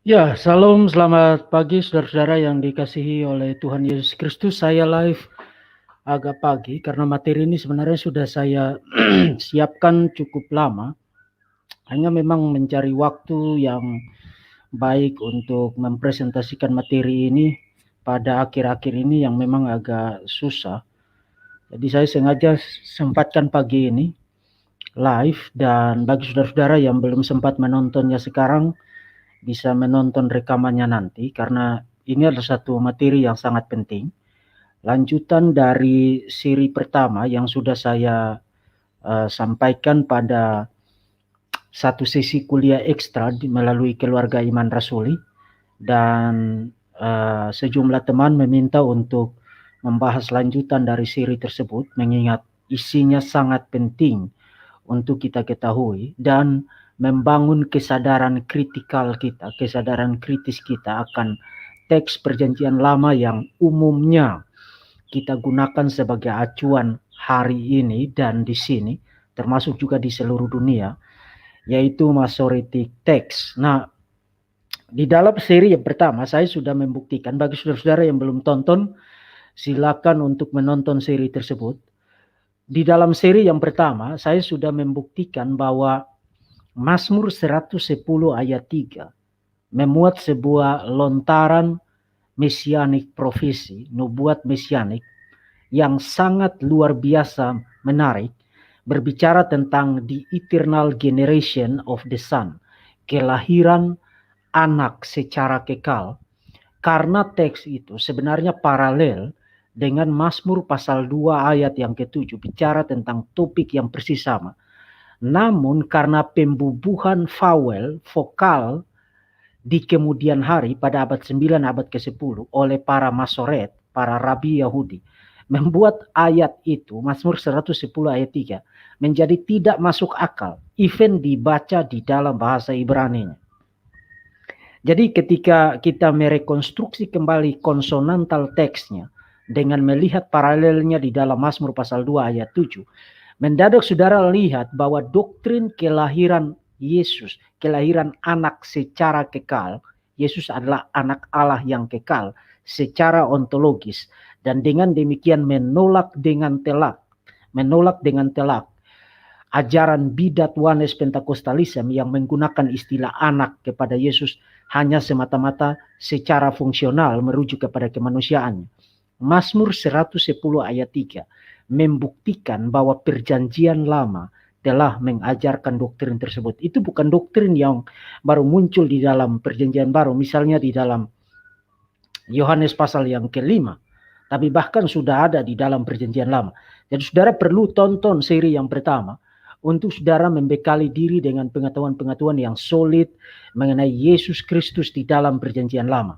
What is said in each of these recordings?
Ya, salam, selamat pagi saudara-saudara yang dikasihi oleh Tuhan Yesus Kristus. Saya live agak pagi karena materi ini sebenarnya sudah saya siapkan cukup lama. Hanya memang mencari waktu yang baik untuk mempresentasikan materi ini pada akhir-akhir ini yang memang agak susah. Jadi saya sengaja sempatkan pagi ini live, dan bagi saudara-saudara yang belum sempat menontonnya sekarang, bisa menonton rekamannya nanti karena ini adalah satu materi yang sangat penting. Lanjutan dari seri pertama yang sudah saya sampaikan pada satu sesi kuliah ekstra melalui Keluarga Iman Rasuli, dan sejumlah teman meminta untuk membahas lanjutan dari seri tersebut mengingat isinya sangat penting untuk kita ketahui dan membangun kesadaran kritikal kita, kesadaran kritis kita akan teks perjanjian lama yang umumnya kita gunakan sebagai acuan hari ini dan di sini, termasuk juga di seluruh dunia, yaitu Masoretic Text. Nah, di dalam seri yang pertama saya sudah membuktikan, bagi saudara-saudara yang belum tonton, silakan untuk menonton seri tersebut. Di dalam seri yang pertama saya sudah membuktikan bahwa Mazmur 110 ayat 3 memuat sebuah lontaran mesianik profesi, nubuat mesianik yang sangat luar biasa menarik, berbicara tentang the eternal generation of the Son, kelahiran anak secara kekal. Karena teks itu sebenarnya paralel dengan Mazmur pasal 2 ayat yang ke-7, bicara tentang topik yang persis sama. Namun karena pembubuhan vokal di kemudian hari pada abad 9, abad ke-10 oleh para Masoret, para rabi Yahudi, membuat ayat itu, Mazmur 110 ayat 3, menjadi tidak masuk akal, even dibaca di dalam bahasa Ibrani-nya. Jadi ketika kita merekonstruksi kembali konsonantal teksnya dengan melihat paralelnya di dalam Mazmur pasal 2 ayat 7, mendadak saudara lihat bahwa doktrin kelahiran Yesus, kelahiran anak secara kekal, Yesus adalah anak Allah yang kekal secara ontologis, dan dengan demikian menolak dengan telak ajaran bidat Wanes Pentakostalisme yang menggunakan istilah anak kepada Yesus hanya semata-mata secara fungsional merujuk kepada kemanusiaannya. Mazmur 110 ayat 3 membuktikan bahwa perjanjian lama telah mengajarkan doktrin tersebut. Itu bukan doktrin yang baru muncul di dalam perjanjian baru, misalnya di dalam Yohanes pasal yang ke-5, tapi bahkan sudah ada di dalam perjanjian lama. Jadi saudara perlu tonton seri yang pertama untuk saudara membekali diri dengan pengetahuan-pengetahuan yang solid mengenai Yesus Kristus di dalam perjanjian lama.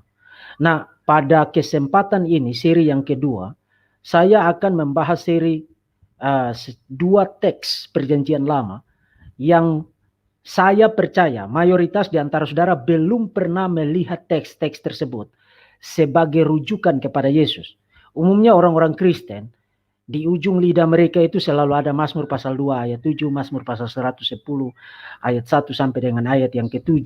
Nah, pada kesempatan ini, seri yang kedua, saya akan membahas seri dua teks perjanjian lama yang saya percaya mayoritas di antara saudara belum pernah melihat teks-teks tersebut sebagai rujukan kepada Yesus. Umumnya orang-orang Kristen, di ujung lidah mereka itu selalu ada Mazmur pasal 2 ayat 7, Mazmur pasal 110 ayat 1 sampai dengan ayat yang ke-7,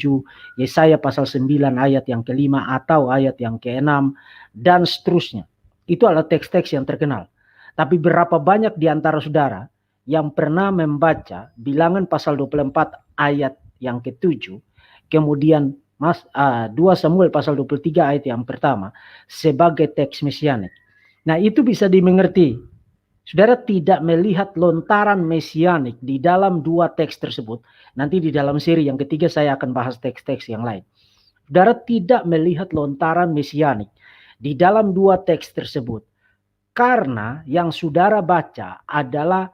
Yesaya pasal 9 ayat yang ke-5 atau ayat yang ke-6, dan seterusnya. Itu adalah teks-teks yang terkenal. Tapi berapa banyak di antara saudara yang pernah membaca Bilangan pasal 24 ayat yang ke-7, kemudian 2 Samuel pasal 23 ayat yang pertama sebagai teks mesianik? Nah, itu bisa dimengerti. Saudara tidak melihat lontaran mesianik di dalam dua teks tersebut. Nanti di dalam seri yang ketiga saya akan bahas teks-teks yang lain. Saudara tidak melihat lontaran mesianik di dalam dua teks tersebut karena yang saudara baca adalah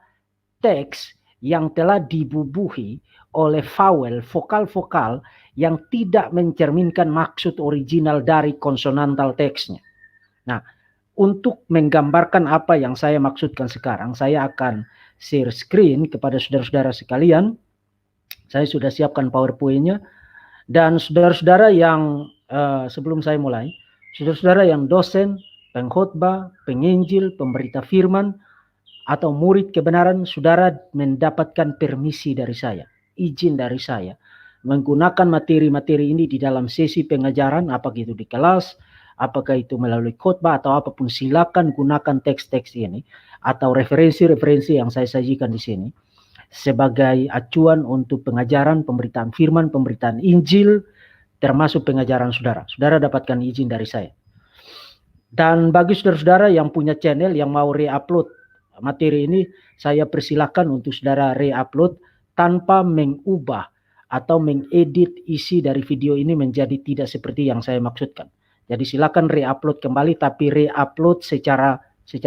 teks yang telah dibubuhi oleh vokal-vokal yang tidak mencerminkan maksud original dari konsonantal teksnya. Nah, untuk menggambarkan apa yang saya maksudkan sekarang, saya akan share screen kepada saudara-saudara sekalian. Saya sudah siapkan PowerPoint-nya. Dan saudara-saudara yang, sebelum saya mulai, saudara-saudara yang dosen, pengkhotbah, penginjil, pemberita firman, atau murid kebenaran, saudara mendapatkan permisi dari saya, izin dari saya, menggunakan materi-materi ini di dalam sesi pengajaran, apakah itu di kelas, apakah itu melalui khotbah atau apapun, silakan gunakan teks-teks ini atau referensi-referensi yang saya sajikan di sini sebagai acuan untuk pengajaran, pemberitaan firman, pemberitaan Injil, termasuk pengajaran saudara. Saudara dapatkan izin dari saya. Dan bagi saudara-saudara yang punya channel yang mau re-upload materi ini, saya persilakan untuk saudara re-upload tanpa mengubah atau mengedit isi dari video ini menjadi tidak seperti yang saya maksudkan. Jadi silakan re-upload kembali, tapi re-upload secara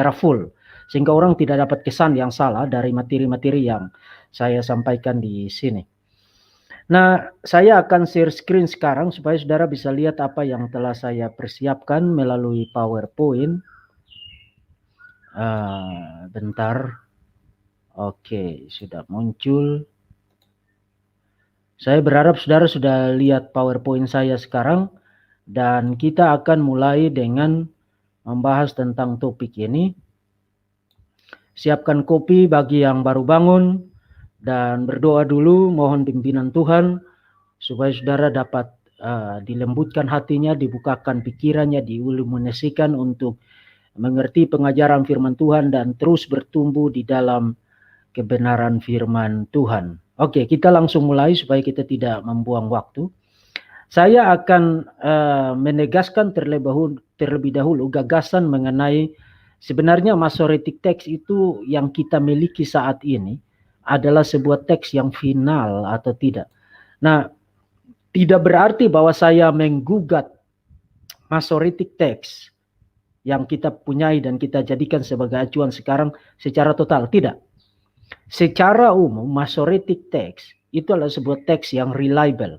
full, sehingga orang tidak dapat kesan yang salah dari materi-materi yang saya sampaikan di sini. Nah, saya akan share screen sekarang supaya saudara bisa lihat apa yang telah saya persiapkan melalui PowerPoint. Bentar. Oke, sudah muncul. Saya berharap saudara sudah lihat PowerPoint saya sekarang, dan kita akan mulai dengan membahas tentang topik ini. Siapkan kopi bagi yang baru bangun, dan berdoa dulu, mohon pimpinan Tuhan supaya saudara dapat dilembutkan hatinya, dibukakan pikirannya, diiluminasikan untuk mengerti pengajaran firman Tuhan dan terus bertumbuh di dalam kebenaran firman Tuhan. Oke, kita langsung mulai supaya kita tidak membuang waktu. Saya akan menegaskan terlebih dahulu gagasan mengenai sebenarnya Masoretic Text itu yang kita miliki saat ini adalah sebuah teks yang final atau tidak. Nah, tidak berarti bahwa saya menggugat Masoretic Text yang kita punyai dan kita jadikan sebagai acuan sekarang secara total, tidak. Secara umum, Masoretic Text itu adalah sebuah teks yang reliable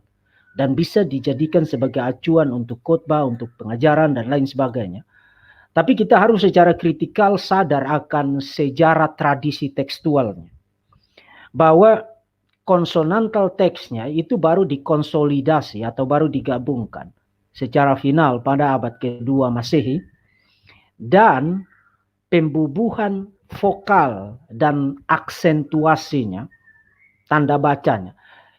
dan bisa dijadikan sebagai acuan untuk khotbah, untuk pengajaran, dan lain sebagainya. Tapi kita harus secara kritikal sadar akan sejarah tradisi tekstualnya. Bahwa konsonantal teksnya itu baru dikonsolidasi atau baru digabungkan secara final pada abad kedua Masehi, dan pembubuhan vokal dan aksentuasinya, tanda bacanya,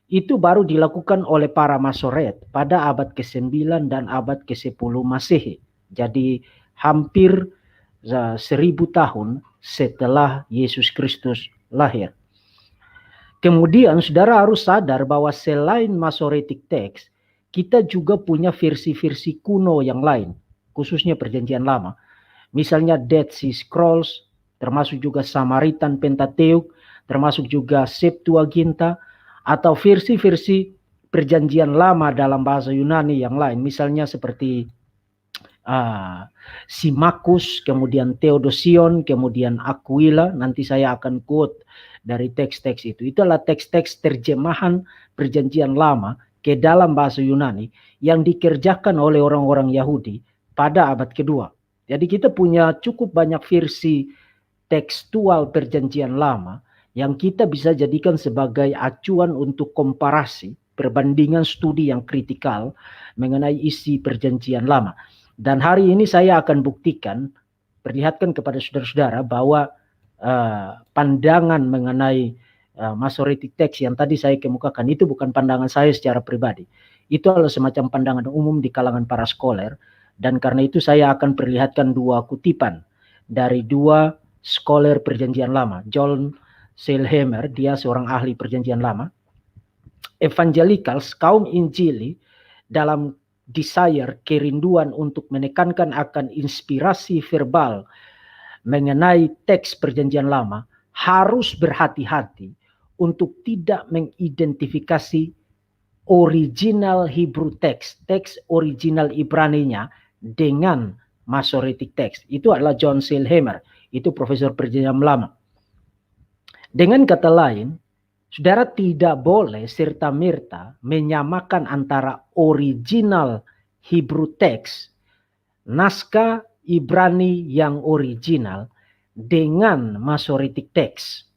itu baru dilakukan oleh para Masoret pada abad ke-9 dan abad ke-10 Masehi. Jadi hampir 1000 tahun setelah Yesus Kristus lahir. Kemudian saudara harus sadar bahwa selain Masoretic Text, kita juga punya versi-versi kuno yang lain, khususnya Perjanjian Lama. Misalnya Dead Sea Scrolls, termasuk juga Samaritan Pentateuch, termasuk juga Septuaginta, atau versi-versi Perjanjian Lama dalam bahasa Yunani yang lain, misalnya seperti Symmachus, kemudian Theodosion, kemudian Aquila. Nanti saya akan quote dari teks-teks itu. Itu adalah teks-teks terjemahan Perjanjian Lama ke dalam bahasa Yunani yang dikerjakan oleh orang-orang Yahudi pada abad kedua. Jadi kita punya cukup banyak versi tekstual Perjanjian Lama yang kita bisa jadikan sebagai acuan untuk komparasi, perbandingan studi yang kritikal mengenai isi Perjanjian Lama. Dan hari ini saya akan buktikan, perlihatkan kepada saudara-saudara bahwa pandangan mengenai Masoretic Text yang tadi saya kemukakan itu bukan pandangan saya secara pribadi. Itu adalah semacam pandangan umum di kalangan para scholar, dan karena itu saya akan perlihatkan dua kutipan dari dua scholar Perjanjian Lama. John Sailhamer, dia seorang ahli Perjanjian Lama. Evangelicals, kaum Injili, dalam desire, kerinduan untuk menekankan akan inspirasi verbal mengenai teks Perjanjian Lama, harus berhati-hati untuk tidak mengidentifikasi original Hebrew text, teks original Ibraninya dengan Masoretic Text. Itu adalah John Sailhamer, itu profesor Perjanjian Lama. Dengan kata lain, saudara tidak boleh serta-merta menyamakan antara original Hebrew text, naskah Ibrani yang original, dengan Masoretic Text.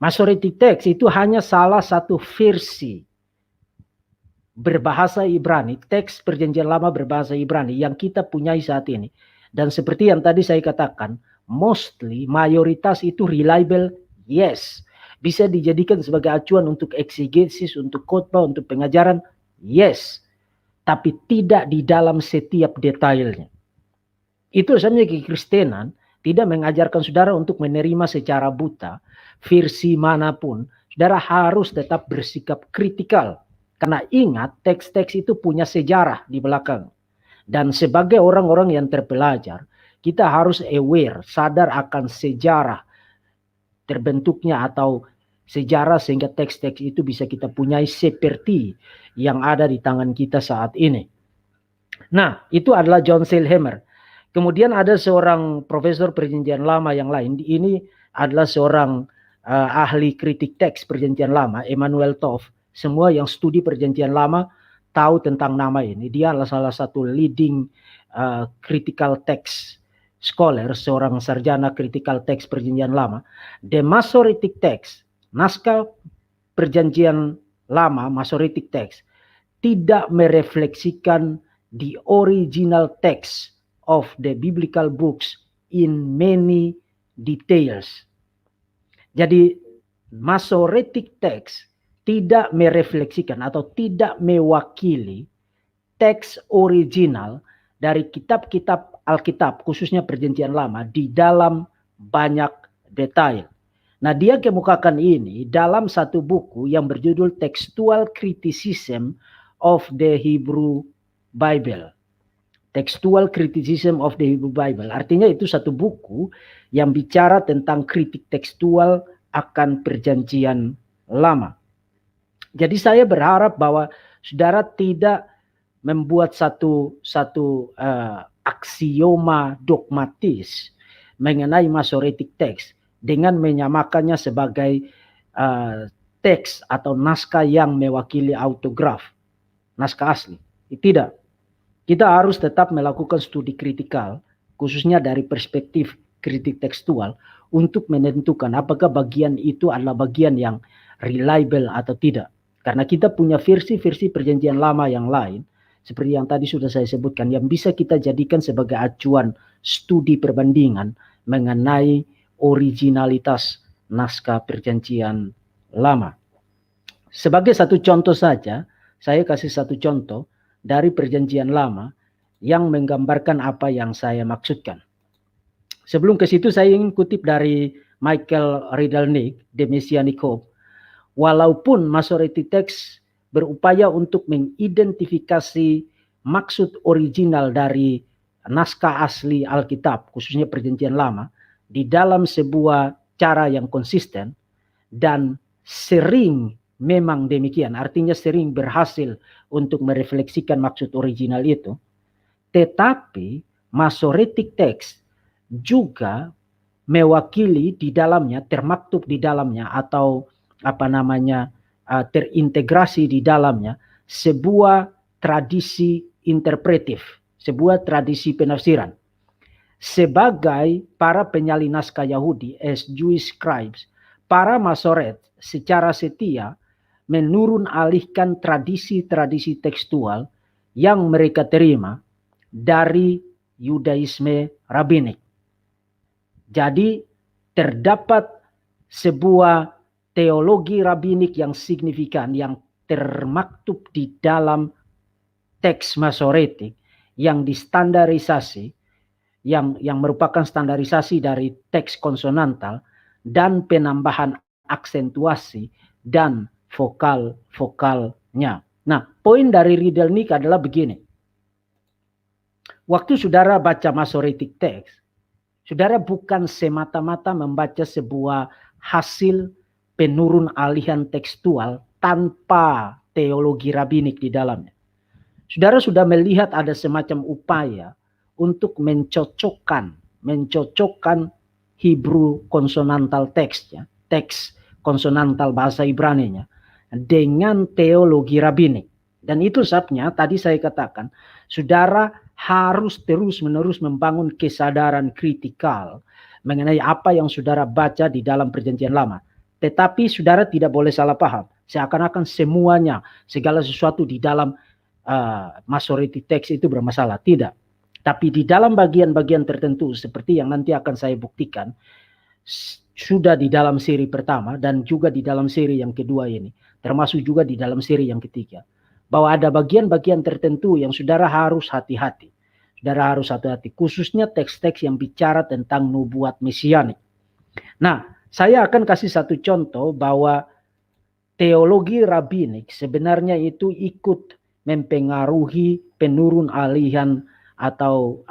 Masoretic Text itu hanya salah satu versi berbahasa Ibrani, teks Perjanjian Lama berbahasa Ibrani yang kita punyai saat ini. Dan seperti yang tadi saya katakan, mostly, mayoritas itu reliable, yes. Bisa dijadikan sebagai acuan untuk eksegesis, untuk khotbah, untuk pengajaran? Yes. Tapi tidak di dalam setiap detailnya. Itu sebenarnya kekristenan tidak mengajarkan saudara untuk menerima secara buta versi manapun. Saudara harus tetap bersikap kritikal. Karena ingat, teks-teks itu punya sejarah di belakang. Dan sebagai orang-orang yang terpelajar, kita harus aware, sadar akan sejarah terbentuknya atau sejarah sehingga teks-teks itu bisa kita punyai seperti yang ada di tangan kita saat ini. Nah, itu adalah John Sailhamer. Kemudian ada seorang profesor perjanjian lama yang lain. Ini adalah seorang ahli kritik teks perjanjian lama, Emmanuel Toff. Semua yang studi perjanjian lama tahu tentang nama ini. Dia adalah salah satu leading critical text scholar, seorang sarjana critical text perjanjian lama. The Masoretic text, naskah perjanjian lama, Masoretic text, tidak merefleksikan the original text of the biblical books in many details. Jadi Masoretic text tidak merefleksikan atau tidak mewakili teks original dari kitab-kitab Alkitab, khususnya perjanjian lama, di dalam banyak detail. Nah, dia kemukakan ini dalam satu buku yang berjudul Textual Criticism of the Hebrew Bible. Textual Criticism of the Hebrew Bible. Artinya itu satu buku yang bicara tentang kritik tekstual akan perjanjian lama. Jadi saya berharap bahwa saudara tidak membuat satu aksioma dogmatis mengenai Masoretic text dengan menyamakannya sebagai teks atau naskah yang mewakili autograf, naskah asli. Tidak. Kita harus tetap melakukan studi kritikal, khususnya dari perspektif kritik tekstual, untuk menentukan apakah bagian itu adalah bagian yang reliable atau tidak. Karena kita punya versi-versi perjanjian lama yang lain, seperti yang tadi sudah saya sebutkan, yang bisa kita jadikan sebagai acuan studi perbandingan mengenai originalitas naskah perjanjian lama. Sebagai satu contoh saja, saya kasih satu contoh dari perjanjian lama yang menggambarkan apa yang saya maksudkan. Sebelum ke situ saya ingin kutip dari Michael Rydelnik, The Messianic Hope. Walaupun Masoretic text berupaya untuk mengidentifikasi maksud original dari naskah asli Alkitab, khususnya perjanjian lama, di dalam sebuah cara yang konsisten dan sering memang demikian, artinya sering berhasil untuk merefleksikan maksud original itu, tetapi Masoretic text juga mewakili di dalamnya, termaktub di dalamnya atau terintegrasi di dalamnya sebuah tradisi interpretif, sebuah tradisi penafsiran. Sebagai para penyalin naskah Yahudi, as Jewish scribes, para Masoret secara setia menurun alihkan tradisi-tradisi tekstual yang mereka terima dari Yudaisme rabbinik. Jadi terdapat sebuah teologi rabbinik yang signifikan yang termaktub di dalam teks Masoretik yang distandarisasi, yang merupakan standarisasi dari teks konsonantal dan penambahan aksentuasi dan vokal-vokalnya. Nah, poin dari Rydelnik adalah begini. Waktu saudara baca Masoretic text, saudara bukan semata-mata membaca sebuah hasil penurun alihan tekstual tanpa teologi rabbinik di dalamnya. Saudara sudah melihat ada semacam upaya untuk mencocokkan Hebrew konsonantal teksnya, teks konsonantal bahasa Ibraninya dengan teologi rabbinik. Dan itu sebabnya tadi saya katakan, saudara harus terus-menerus membangun kesadaran kritikal mengenai apa yang saudara baca di dalam perjanjian lama. Tetapi saudara tidak boleh salah paham. Seakan-akan semuanya, segala sesuatu di dalam Masoretic text itu bermasalah. Tidak. Tapi di dalam bagian-bagian tertentu seperti yang nanti akan saya buktikan, sudah di dalam seri pertama dan juga di dalam seri yang kedua ini, termasuk juga di dalam seri yang ketiga, bahwa ada bagian-bagian tertentu yang saudara harus hati-hati. Saudara harus hati-hati, khususnya teks-teks yang bicara tentang nubuat mesianik. Nah, saya akan kasih satu contoh bahwa teologi rabbinik sebenarnya itu ikut mempengaruhi penurun alihan atau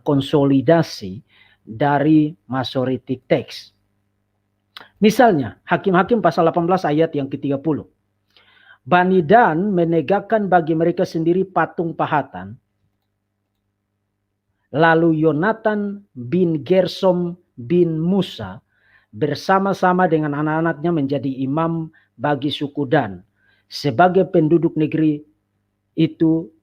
konsolidasi dari Masoretic text. Misalnya, Hakim-Hakim pasal 18 ayat yang ke-30. Bani Dan menegakkan bagi mereka sendiri patung pahatan. Lalu Yonatan bin Gersom bin Musa bersama-sama dengan anak-anaknya menjadi imam bagi suku Dan. Sebagai penduduk negeri itu,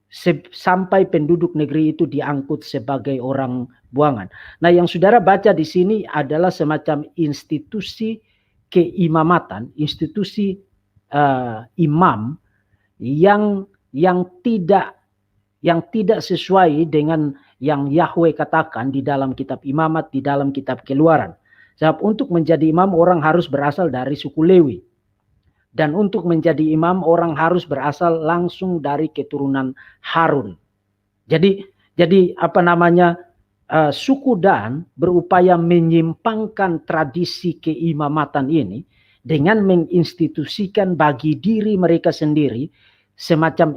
sampai penduduk negeri itu diangkut sebagai orang buangan. Nah, yang saudara baca di sini adalah semacam institusi keimamatan, institusi imam yang tidak sesuai dengan yang Yahweh katakan di dalam kitab Imamat, di dalam kitab Keluaran. Sebab untuk menjadi imam orang harus berasal dari suku Lewi. Dan untuk menjadi imam orang harus berasal langsung dari keturunan Harun. Jadi suku Dan berupaya menyimpangkan tradisi keimamatan ini dengan menginstitusikan bagi diri mereka sendiri semacam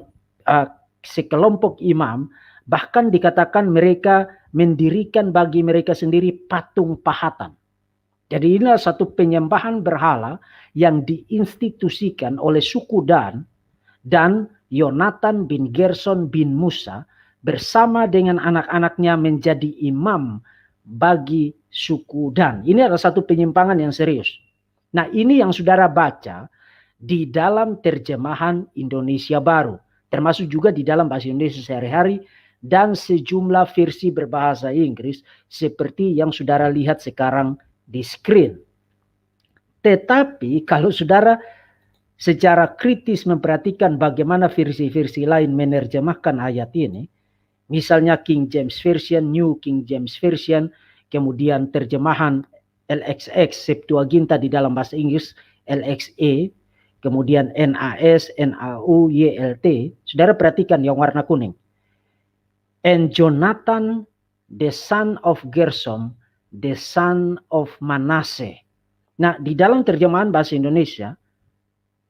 sekelompok imam. Bahkan dikatakan mereka mendirikan bagi mereka sendiri patung pahatan. Jadi inilah satu penyembahan berhala yang diinstitusikan oleh suku Dan Yonatan bin Gerson bin Musa bersama dengan anak-anaknya menjadi imam bagi suku Dan. Ini adalah satu penyimpangan yang serius. Nah, ini yang saudara baca di dalam terjemahan Indonesia Baru, termasuk juga di dalam bahasa Indonesia sehari-hari dan sejumlah versi berbahasa Inggris seperti yang saudara lihat sekarang di screen. Tetapi kalau saudara secara kritis memperhatikan bagaimana versi-versi lain menerjemahkan ayat ini, misalnya King James Version, New King James Version, kemudian terjemahan LXX, Septuaginta di dalam bahasa Inggris, LXE, kemudian NAS, NAU, YLT, saudara perhatikan yang warna kuning. And Jonathan, the son of Gersom, the son of Manasseh. Nah, di dalam terjemahan bahasa Indonesia,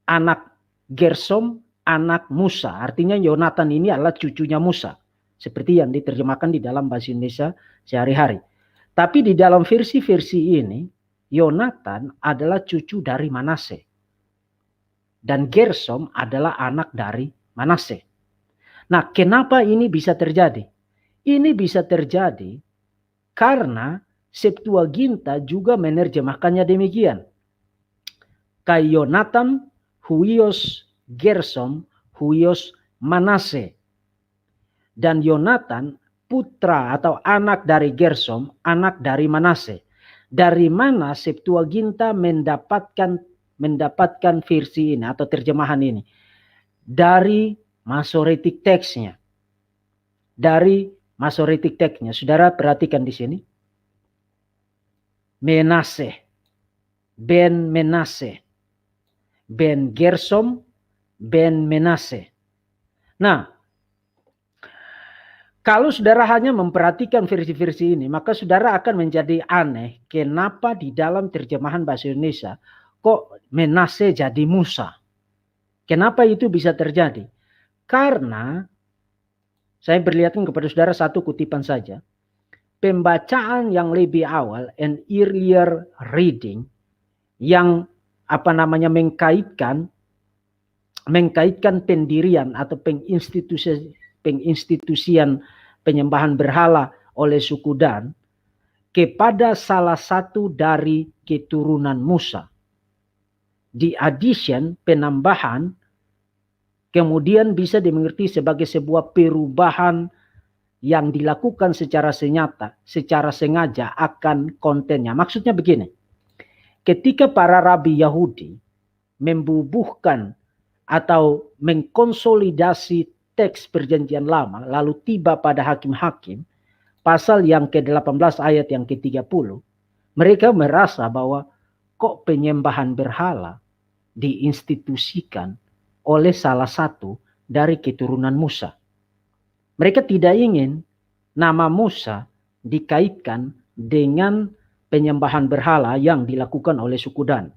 anak Gersom, anak Musa. Artinya Yonatan ini adalah cucunya Musa. Seperti yang diterjemahkan di dalam bahasa Indonesia sehari-hari. Tapi di dalam versi-versi ini, Yonatan adalah cucu dari Manasseh. Dan Gersom adalah anak dari Manasseh. Nah, kenapa ini bisa terjadi? Ini bisa terjadi karena Septuaginta juga menerjemahkannya demikian. Kai Yonatan, huios Gersom, huios Manasseh. Dan Yonatan putra atau anak dari Gersom, anak dari Manasseh. Dari mana Septuaginta mendapatkan versi ini atau terjemahan ini? Dari Masoretic text-nya. Dari Masoretic text-nya. Saudara perhatikan di sini. Manasseh. Ben Manasseh. Ben Gersom. Ben Manasseh. Nah, kalau saudara hanya memperhatikan versi-versi ini, maka saudara akan menjadi aneh. Kenapa di dalam terjemahan bahasa Indonesia kok Manasseh jadi Musa? Kenapa itu bisa terjadi? Karena saya perlihatkan kepada saudara satu kutipan saja. Pembacaan yang lebih awal, an earlier reading, yang mengkaitkan pendirian atau penginstitusian penyembahan berhala oleh suku Dan kepada salah satu dari keturunan Musa. The addition, penambahan, kemudian bisa dimengerti sebagai sebuah perubahan yang dilakukan secara sengaja akan kontennya. Maksudnya begini, ketika para rabi Yahudi membubuhkan atau mengkonsolidasi teks perjanjian lama, lalu tiba pada Hakim-Hakim, pasal yang ke-18 ayat yang ke-30, Mereka merasa bahwa kok penyembahan berhala diinstitusikan oleh salah satu dari keturunan Musa. Mereka tidak ingin nama Musa dikaitkan dengan penyembahan berhala yang dilakukan oleh suku Dan.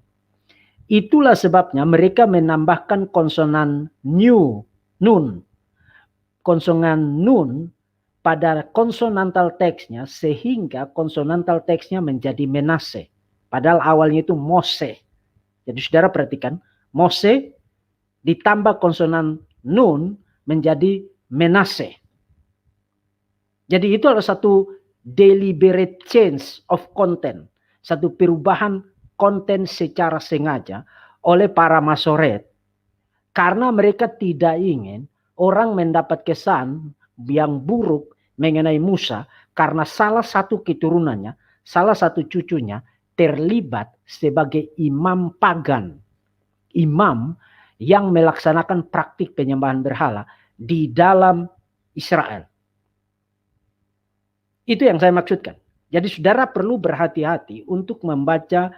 Itulah sebabnya mereka menambahkan konsonan nun. Konsonan nun pada konsonantal teksnya sehingga konsonantal teksnya menjadi Menase. Padahal awalnya itu Mose. Jadi saudara perhatikan, Mose ditambah konsonan nun menjadi Menase. Jadi itu adalah satu deliberate change of content. Satu perubahan konten secara sengaja oleh para Masoret. Karena mereka tidak ingin orang mendapat kesan yang buruk mengenai Musa karena salah satu keturunannya, salah satu cucunya terlibat sebagai imam pagan. Imam yang melaksanakan praktik penyembahan berhala di dalam Israel. Itu yang saya maksudkan. Jadi saudara perlu berhati-hati untuk membaca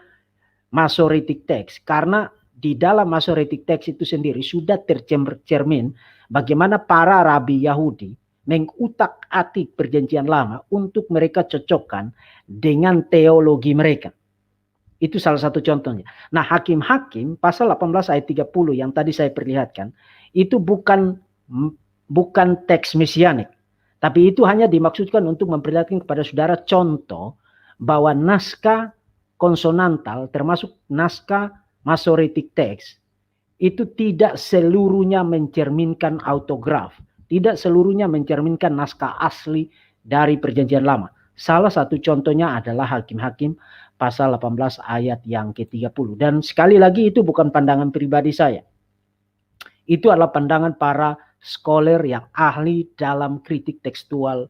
Masoretic text karena di dalam Masoretic text itu sendiri sudah tercermin bagaimana para rabi Yahudi mengutak-atik perjanjian lama untuk mereka cocokkan dengan teologi mereka. Itu salah satu contohnya. Nah, Hakim-Hakim pasal 18 ayat 30 yang tadi saya perlihatkan itu bukan teks mesianik. Tapi itu hanya dimaksudkan untuk memperlihatkan kepada saudara contoh bahwa naskah konsonantal termasuk naskah Masoretic text itu tidak seluruhnya mencerminkan autograf. Tidak seluruhnya mencerminkan naskah asli dari perjanjian lama. Salah satu contohnya adalah Hakim-Hakim pasal 18 ayat yang ke-30. Dan sekali lagi itu bukan pandangan pribadi saya. Itu adalah pandangan para scholar yang ahli dalam kritik tekstual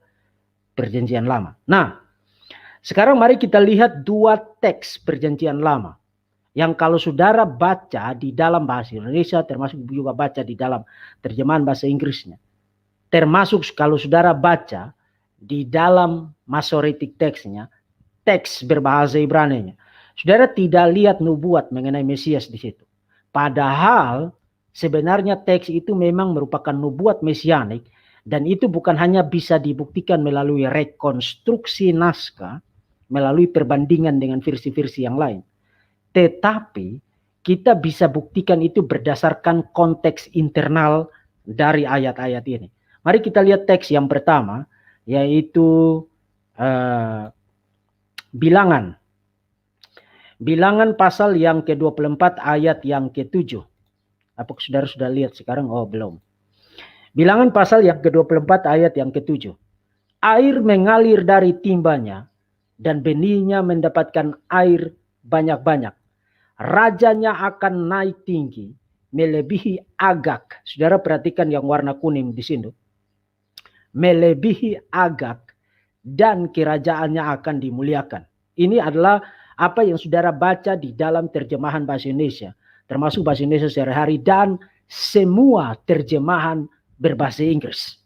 perjanjian lama. Nah, sekarang mari kita lihat dua teks perjanjian lama. Yang kalau saudara baca di dalam bahasa Indonesia, termasuk juga baca di dalam terjemahan bahasa Inggrisnya. Termasuk kalau saudara baca di dalam Masoretic teksnya, teks berbahasa Ibrani-nya. Saudara tidak lihat nubuat mengenai Mesias di situ. Padahal sebenarnya teks itu memang merupakan nubuat mesianik dan itu bukan hanya bisa dibuktikan melalui rekonstruksi naskah, melalui perbandingan dengan versi-versi yang lain. Tetapi kita bisa buktikan itu berdasarkan konteks internal dari ayat-ayat ini. Mari kita lihat teks yang pertama, yaitu Bilangan. Bilangan pasal yang ke-24 ayat yang ke-7. Apakah saudara sudah lihat sekarang? Oh, belum. Bilangan pasal yang ke-24 ayat yang ke-7. Air mengalir dari timbanya dan benihnya mendapatkan air banyak-banyak. Rajanya akan naik tinggi, melebihi Agag. Saudara perhatikan yang warna kuning di sini. Melebihi Agag dan kerajaannya akan dimuliakan. Ini adalah apa yang saudara baca di dalam terjemahan bahasa Indonesia. Termasuk bahasa Indonesia sehari-hari dan semua terjemahan berbahasa Inggris.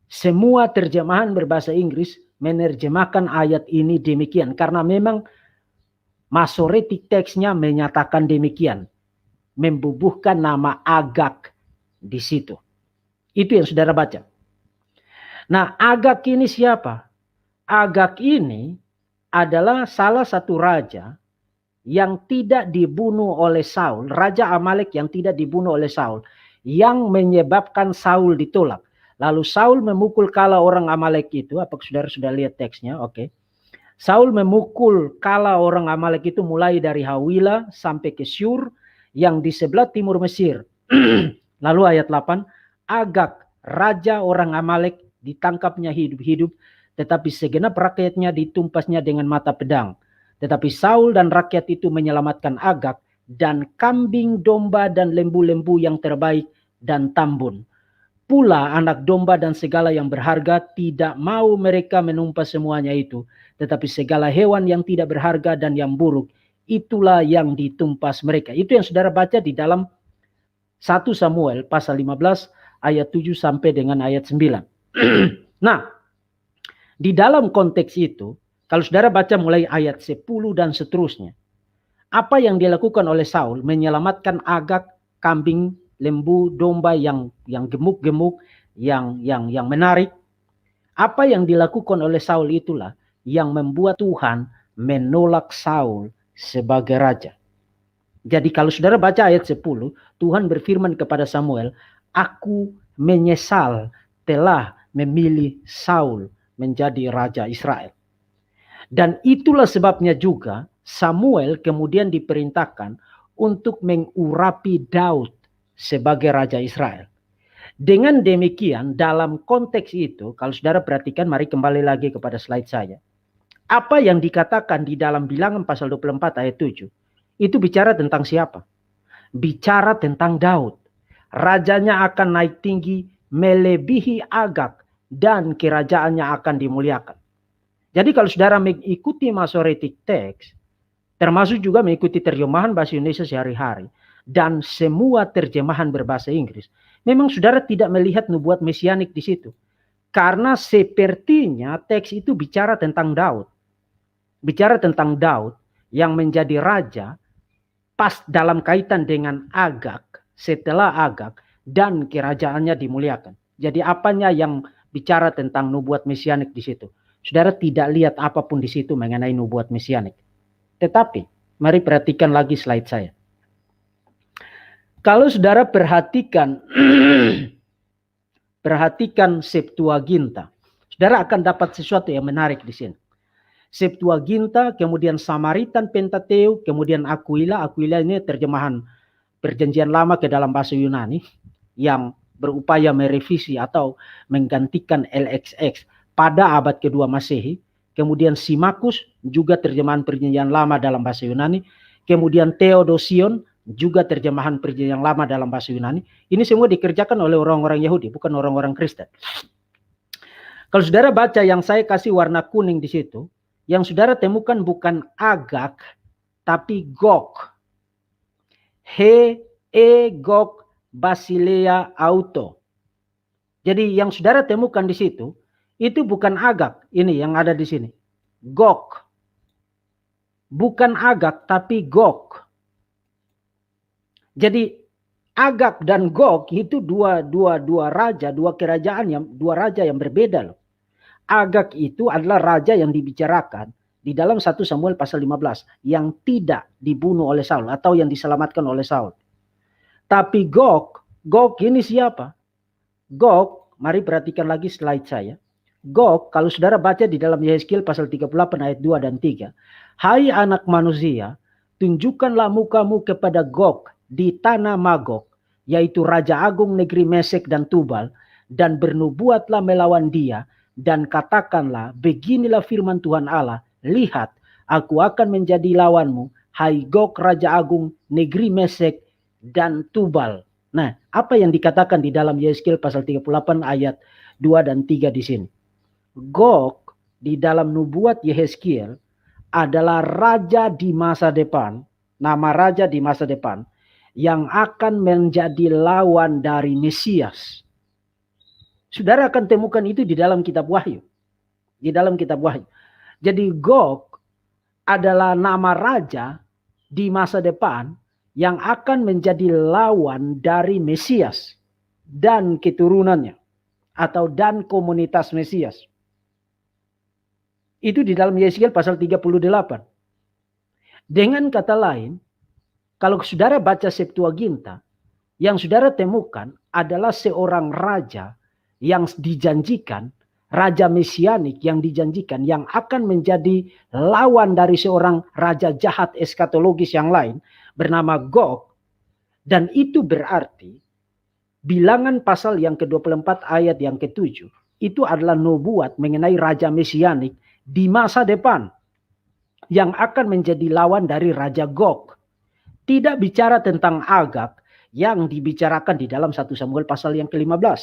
Semua terjemahan berbahasa Inggris menerjemahkan ayat ini demikian. Karena memang Masoretic teksnya menyatakan demikian. Membubuhkan nama Agag di situ. Itu yang saudara baca. Nah, Agag ini siapa? Agag ini adalah salah satu raja yang tidak dibunuh oleh Saul. Raja Amalek yang tidak dibunuh oleh Saul. Yang menyebabkan Saul ditolak. Lalu Saul memukul kala orang Amalek itu. Apakah saudara sudah lihat teksnya? Oke. Saul memukul kala orang Amalek itu mulai dari Hawila sampai ke Syur yang di sebelah timur Mesir. Lalu ayat 8, Agag, raja orang Amalek, ditangkapnya hidup-hidup, tetapi segenap rakyatnya ditumpasnya dengan mata pedang. Tetapi Saul dan rakyat itu menyelamatkan Agag dan kambing, domba, dan lembu-lembu yang terbaik dan tambun. Pula anak domba dan segala yang berharga, tidak mau mereka menumpas semuanya itu. Tetapi segala hewan yang tidak berharga dan yang buruk, itulah yang ditumpas mereka. Itu yang saudara baca di dalam 1 Samuel pasal 15 ayat 7 sampai dengan ayat 9. Nah, di dalam konteks itu, Kalau saudara baca mulai ayat 10 dan seterusnya, apa yang dilakukan oleh Saul menyelamatkan Agag, kambing, lembu, domba yang gemuk-gemuk, yang menarik. Apa yang dilakukan oleh Saul itulah yang membuat Tuhan menolak Saul sebagai raja. Jadi kalau saudara baca ayat 10, Tuhan berfirman kepada Samuel, aku menyesal telah memilih Saul menjadi raja Israel. Dan itulah sebabnya juga Samuel kemudian diperintahkan untuk mengurapi Daud sebagai raja Israel. Dengan demikian dalam konteks itu, kalau saudara perhatikan, mari kembali lagi kepada slide saya. Apa yang dikatakan di dalam Bilangan pasal 24 ayat 7, itu bicara tentang siapa? Bicara tentang Daud. Rajanya akan naik tinggi, melebihi Agag, dan kerajaannya akan dimuliakan. Jadi kalau saudara mengikuti Masoretic Text, termasuk juga mengikuti terjemahan bahasa Indonesia sehari-hari, dan semua terjemahan berbahasa Inggris, memang saudara tidak melihat nubuat mesianik di situ. Karena sepertinya teks itu bicara tentang Daud. Bicara tentang Daud yang menjadi raja pas dalam kaitan dengan Agag, setelah Agag, dan kerajaannya dimuliakan. Jadi apanya yang bicara tentang nubuat mesianik di situ? Saudara tidak lihat apapun di situ mengenai nubuat mesianik. Tetapi, mari perhatikan lagi slide saya. Kalau saudara perhatikan perhatikan Septuaginta, saudara akan dapat sesuatu yang menarik di sini. Septuaginta, kemudian Samaritan Pentateuch, kemudian Aquila. Aquila ini terjemahan Perjanjian Lama ke dalam bahasa Yunani yang berupaya merevisi atau menggantikan LXX pada abad kedua Masehi. Kemudian Simakus, juga terjemahan Perjanjian Lama dalam bahasa Yunani. Kemudian Theodosion, juga terjemahan Perjanjian Lama dalam bahasa Yunani. Ini semua dikerjakan oleh orang-orang Yahudi, bukan orang-orang Kristen. Kalau saudara baca yang saya kasih warna kuning di situ, yang saudara temukan bukan Agag, tapi Gog. Gog Basilea Auto. Jadi yang saudara temukan di situ, itu bukan Agag, ini yang ada di sini. Gog. Bukan Agag, tapi Gog. Jadi Agag dan Gog itu dua raja, dua raja yang berbeda loh. Agag itu adalah raja yang dibicarakan di dalam 1 Samuel pasal 15 yang tidak dibunuh oleh Saul atau yang diselamatkan oleh Saul. Tapi Gog ini siapa? Gog, mari perhatikan lagi slide saya. Gog, kalau saudara baca di dalam Yehezkiel pasal 38 ayat 2 dan 3. Hai anak manusia, tunjukkanlah mukamu kepada Gog di tanah Magog, yaitu Raja Agung negeri Mesek dan Tubal, dan bernubuatlah melawan dia, dan katakanlah, beginilah firman Tuhan Allah, lihat, aku akan menjadi lawanmu, hai Gog Raja Agung negeri Mesek dan Tubal. Nah, apa yang dikatakan di dalam Yehezkiel pasal 38 ayat 2 dan 3 di sini? Gog di dalam nubuat Yehezkiel adalah raja di masa depan, nama raja di masa depan yang akan menjadi lawan dari Mesias. Saudara akan temukan itu di dalam kitab Wahyu. Di dalam kitab Wahyu. Jadi Gog adalah nama raja di masa depan yang akan menjadi lawan dari Mesias dan keturunannya atau dan komunitas Mesias. Itu di dalam Yehezkiel pasal 38. Dengan kata lain, kalau saudara baca Septuaginta, yang saudara temukan adalah seorang raja yang dijanjikan, raja mesianik yang dijanjikan, yang akan menjadi lawan dari seorang raja jahat eskatologis yang lain, bernama Gog. Dan itu berarti, Bilangan pasal yang ke-24 ayat yang ke-7, itu adalah nubuat mengenai raja mesianik di masa depan yang akan menjadi lawan dari Raja Gog. Tidak bicara tentang Agag yang dibicarakan di dalam 1 Samuel pasal yang ke-15.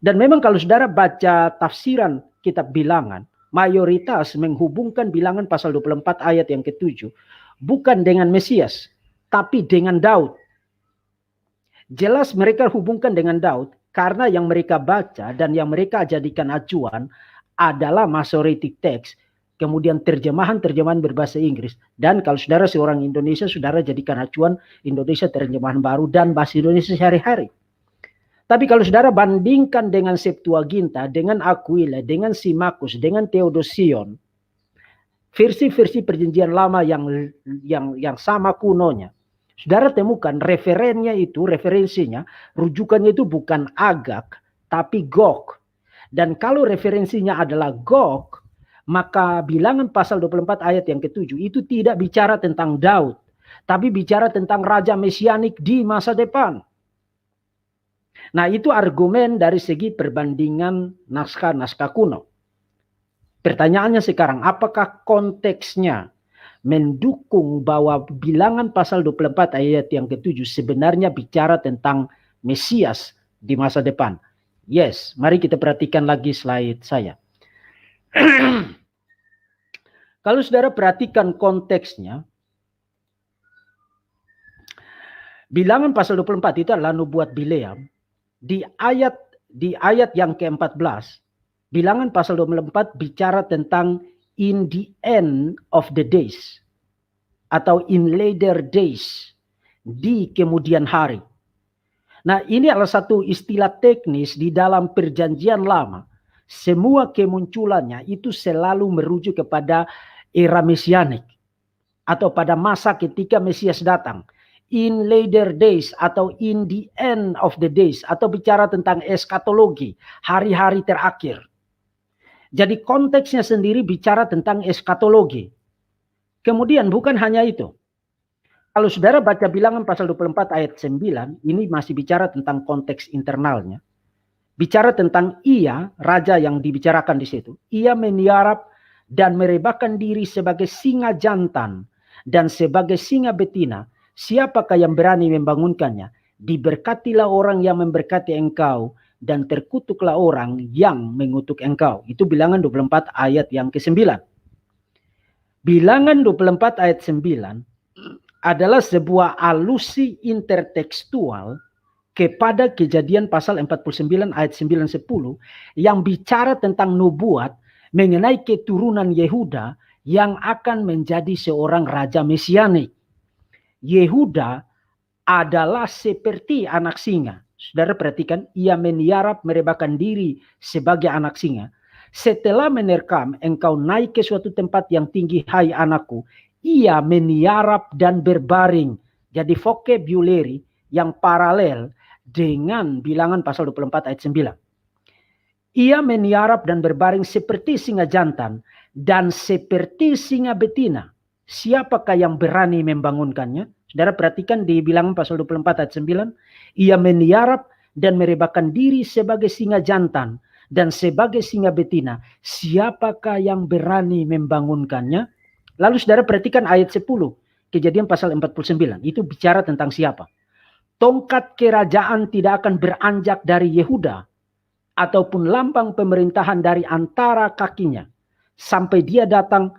Dan memang kalau saudara baca tafsiran kitab Bilangan, mayoritas menghubungkan Bilangan pasal 24 ayat yang ke-7 bukan dengan Mesias, tapi dengan Daud. Jelas mereka hubungkan dengan Daud karena yang mereka baca dan yang mereka jadikan acuan adalah Masoretic Text kemudian terjemahan berbahasa Inggris. Dan kalau saudara seorang Indonesia, saudara jadikan acuan Indonesia terjemahan baru dan bahasa Indonesia sehari-hari. Tapi kalau saudara bandingkan dengan Septuaginta, dengan Aquila, dengan Symmachus, dengan Theodosion, versi-versi perjanjian lama yang sama kunonya, saudara temukan referensinya, rujukannya itu bukan Agag, tapi Gog. Dan kalau referensinya adalah Gog, maka Bilangan pasal 24 ayat yang ke-7 itu tidak bicara tentang Daud, tapi bicara tentang raja mesianik di masa depan. Nah, itu argumen dari segi perbandingan naskah-naskah kuno. Pertanyaannya sekarang, apakah konteksnya mendukung bahwa Bilangan pasal 24 ayat yang ke-7 sebenarnya bicara tentang Mesias di masa depan? Yes, mari kita perhatikan lagi slide saya. Kalau saudara perhatikan konteksnya, Bilangan pasal 24 itu adalah nubuat Bileam. Di ayat yang ke-14, Bilangan pasal 24 bicara tentang in the end of the days atau in later days, di kemudian hari. Nah, ini adalah satu istilah teknis di dalam perjanjian lama. Semua kemunculannya itu selalu merujuk kepada era mesianik atau pada masa ketika Mesias datang. In later days atau in the end of the days, atau bicara tentang eskatologi, hari-hari terakhir. Jadi konteksnya sendiri bicara tentang eskatologi. Kemudian bukan hanya itu. Kalau saudara baca Bilangan pasal 24 ayat 9, ini masih bicara tentang konteks internalnya. Bicara tentang ia, raja yang dibicarakan di situ. Ia meniarap dan merebahkan diri sebagai singa jantan dan sebagai singa betina. Siapakah yang berani membangunkannya? Diberkatilah orang yang memberkati engkau dan terkutuklah orang yang mengutuk engkau. Itu Bilangan 24 ayat yang ke-9. Bilangan 24 ayat 9 adalah sebuah alusi intertekstual kepada Kejadian pasal 49 ayat 9-10 yang bicara tentang nubuat mengenai keturunan Yehuda yang akan menjadi seorang raja mesianik. Yehuda adalah seperti anak singa. Saudara perhatikan, ia meniarap merebahkan diri sebagai anak singa. Setelah menerkam, engkau naik ke suatu tempat yang tinggi, hai anakku. Ia meniarap dan berbaring. Jadi vocabulary yang paralel dengan Bilangan pasal 24 ayat 9. Ia meniarap dan berbaring seperti singa jantan dan seperti singa betina. Siapakah yang berani membangunkannya? Saudara perhatikan di Bilangan pasal 24 ayat 9. Ia meniarap dan merebahkan diri sebagai singa jantan dan sebagai singa betina. Siapakah yang berani membangunkannya? Lalu saudara perhatikan ayat 10. Kejadian pasal 49. Itu bicara tentang siapa? Tongkat kerajaan tidak akan beranjak dari Yehuda, ataupun lambang pemerintahan dari antara kakinya, sampai dia datang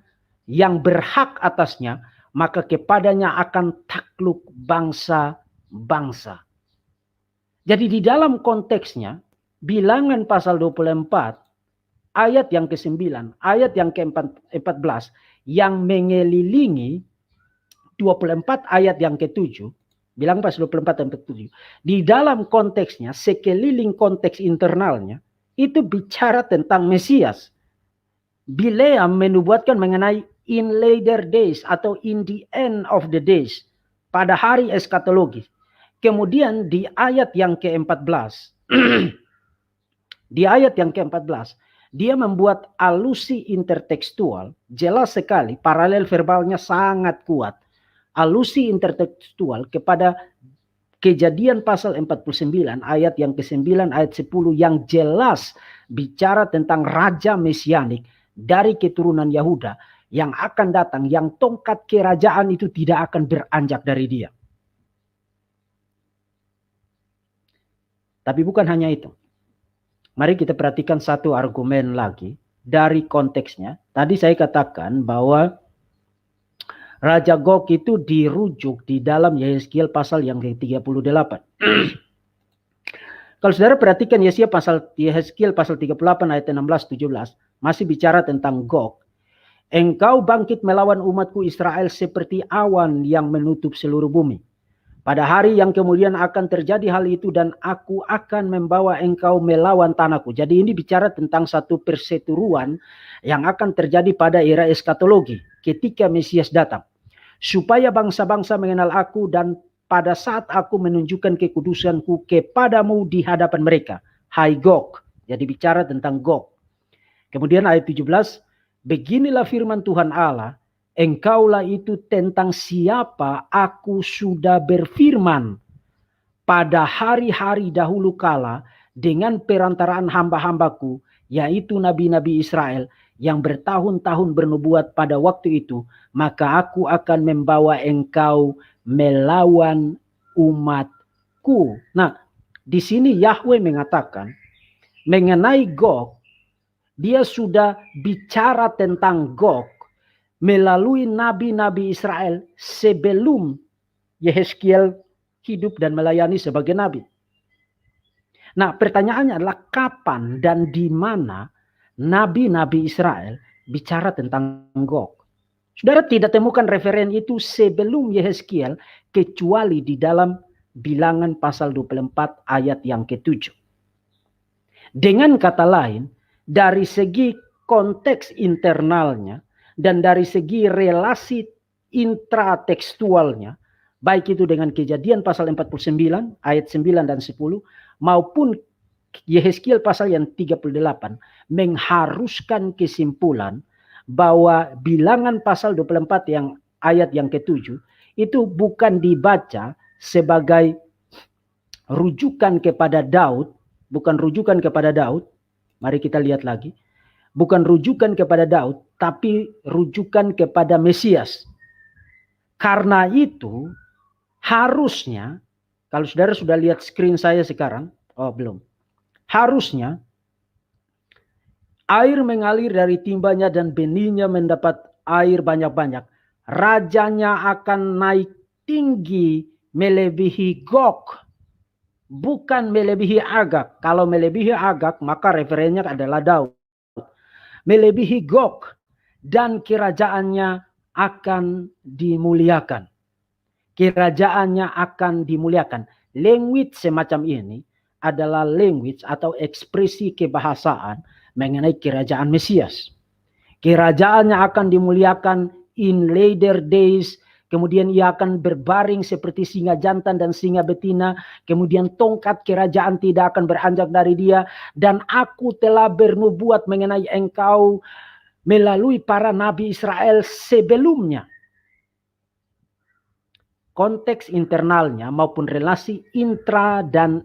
yang berhak atasnya, maka kepadanya akan takluk bangsa-bangsa. Jadi di dalam konteksnya, Bilangan pasal 24, ayat yang ke-9, ayat yang ke-14, yang mengelilingi 24 ayat yang ke-7, Bilangan pasal 24 dan 7. Di dalam konteksnya, sekeliling konteks internalnya, itu bicara tentang Mesias. Bileam menubuatkan mengenai in later days atau in the end of the days, pada hari eskatologis. Kemudian di ayat yang ke-14, di ayat yang ke-14, dia membuat alusi intertekstual, jelas sekali, paralel verbalnya sangat kuat. Alusi intertekstual kepada Kejadian pasal 49 ayat yang ke-9 ayat 10 yang jelas bicara tentang raja mesianik dari keturunan Yehuda yang akan datang, yang tongkat kerajaan itu tidak akan beranjak dari dia. Tapi bukan hanya itu. Mari kita perhatikan satu argumen lagi dari konteksnya. Tadi saya katakan bahwa Raja Gog itu dirujuk di dalam Yehezkiel pasal yang ke-38. Kalau saudara perhatikan Yehezkiel pasal 38 ayat 16-17 masih bicara tentang Gog. Engkau bangkit melawan umatku Israel seperti awan yang menutup seluruh bumi. Pada hari yang kemudian akan terjadi hal itu dan aku akan membawa engkau melawan tanahku. Jadi ini bicara tentang satu perseteruan yang akan terjadi pada era eskatologi ketika Mesias datang. Supaya bangsa-bangsa mengenal aku dan pada saat aku menunjukkan kekudusanku kepadamu di hadapan mereka. Hai Gog. Jadi bicara tentang Gog. Kemudian ayat 17. Beginilah firman Tuhan Allah. Engkaulah itu tentang siapa aku sudah berfirman pada hari-hari dahulu kala dengan perantaraan hamba-hambaku, yaitu nabi-nabi Israel yang bertahun-tahun bernubuat pada waktu itu, maka aku akan membawa engkau melawan umatku. Nah, di sini Yahweh mengatakan mengenai Gog, dia sudah bicara tentang Gog melalui nabi-nabi Israel sebelum Yehezkiel hidup dan melayani sebagai nabi. Nah, pertanyaannya adalah kapan dan di mana nabi-nabi Israel bicara tentang Gog? Saudara tidak temukan referen itu sebelum Yehezkiel kecuali di dalam Bilangan pasal 24 ayat yang ke-7. Dengan kata lain, dari segi konteks internalnya dan dari segi relasi intratekstualnya, baik itu dengan Kejadian pasal 49 ayat 9 dan 10 maupun Yehezkiel pasal yang 38 mengharuskan kesimpulan bahwa Bilangan pasal 24 yang ayat yang ke-7 itu bukan dibaca sebagai rujukan kepada Daud, bukan rujukan kepada Daud. Mari kita lihat lagi. Bukan rujukan kepada Daud, tapi rujukan kepada Mesias. Karena itu, harusnya, kalau saudara sudah lihat screen saya sekarang, oh belum. Harusnya, air mengalir dari timbanya dan benihnya mendapat air banyak-banyak. Rajanya akan naik tinggi melebihi Gog, bukan melebihi Agag. Kalau melebihi Agag, maka referensinya adalah Daud. Melebihi Gog dan kerajaannya akan dimuliakan. Kerajaannya akan dimuliakan. Language semacam ini adalah language atau ekspresi kebahasaan mengenai kerajaan Mesias. Kerajaannya akan dimuliakan in later days. Kemudian ia akan berbaring seperti singa jantan dan singa betina. Kemudian tongkat kerajaan tidak akan beranjak dari dia. Dan aku telah bernubuat mengenai engkau melalui para nabi Israel sebelumnya. Konteks internalnya maupun relasi intra dan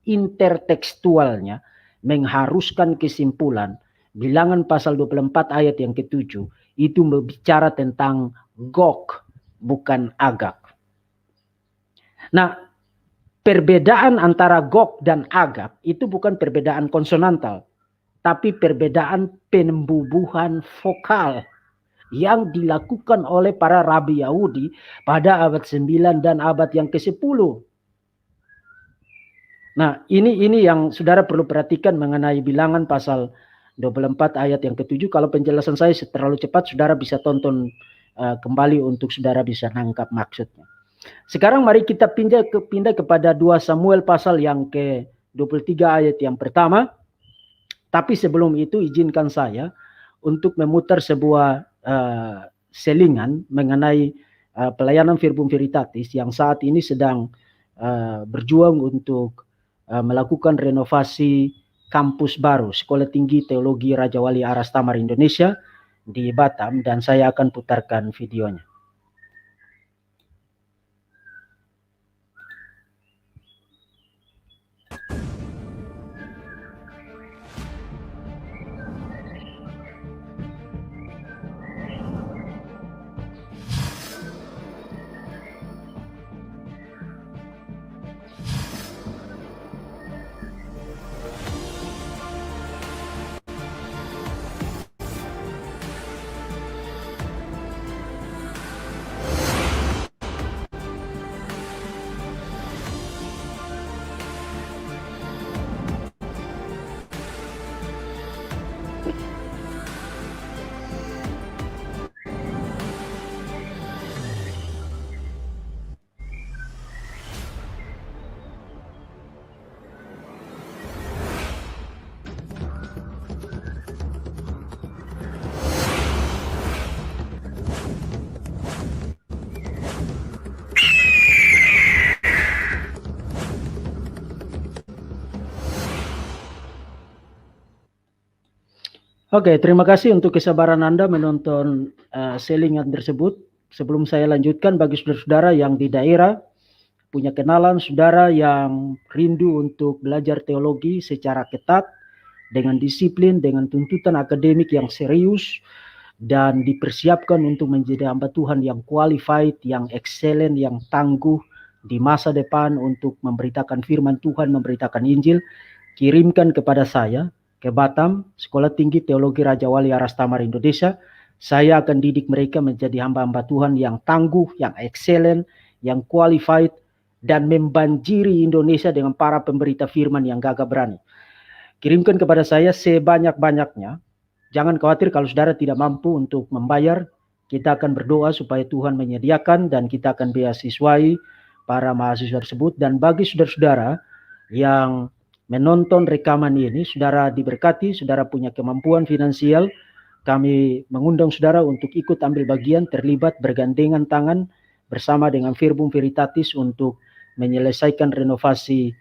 intertekstualnya mengharuskan kesimpulan Bilangan pasal 24 ayat yang ke-7 itu berbicara tentang Gog, bukan Agag. Nah, perbedaan antara Gog dan Agag itu bukan perbedaan konsonantal, tapi perbedaan penembubuhan vokal yang dilakukan oleh para rabi Yahudi pada abad 9 dan abad yang ke-10. Nah, ini yang saudara perlu perhatikan mengenai Bilangan pasal 24 ayat yang ke-7. Kalau penjelasan saya terlalu cepat, saudara bisa tonton kembali untuk saudara bisa nangkap maksudnya. Sekarang mari kita pindah kepada 2 Samuel pasal yang ke-23 ayat yang pertama. Tapi sebelum itu izinkan saya untuk memutar sebuah selingan mengenai pelayanan Verbum Veritatis yang saat ini sedang berjuang untuk melakukan renovasi kampus baru Sekolah Tinggi Teologi Raja Wali Aras Thamar Indonesia di Batam, dan saya akan putarkan videonya. Oke, terima kasih untuk kesabaran Anda menonton selingan tersebut. Sebelum saya lanjutkan, bagi saudara-saudara yang di daerah punya kenalan saudara yang rindu untuk belajar teologi secara ketat, dengan disiplin, dengan tuntutan akademik yang serius, dan dipersiapkan untuk menjadi hamba Tuhan yang qualified, yang excellent, yang tangguh di masa depan untuk memberitakan firman Tuhan, memberitakan Injil, kirimkan kepada saya ke Batam, Sekolah Tinggi Teologi Raja Wali Aras Thamar Indonesia. Saya akan didik mereka menjadi hamba-hamba Tuhan yang tangguh, yang excellent, yang qualified, dan membanjiri Indonesia dengan para pemberita firman yang gagah berani. Kirimkan kepada saya sebanyak-banyaknya. Jangan khawatir kalau saudara tidak mampu untuk membayar. Kita akan berdoa supaya Tuhan menyediakan dan kita akan beasiswai para mahasiswa tersebut. Dan bagi saudara-saudara yang menonton rekaman ini, saudara diberkati, saudara punya kemampuan finansial, kami mengundang saudara untuk ikut ambil bagian, terlibat, bergandengan tangan bersama dengan Verbum Veritatis untuk menyelesaikan renovasi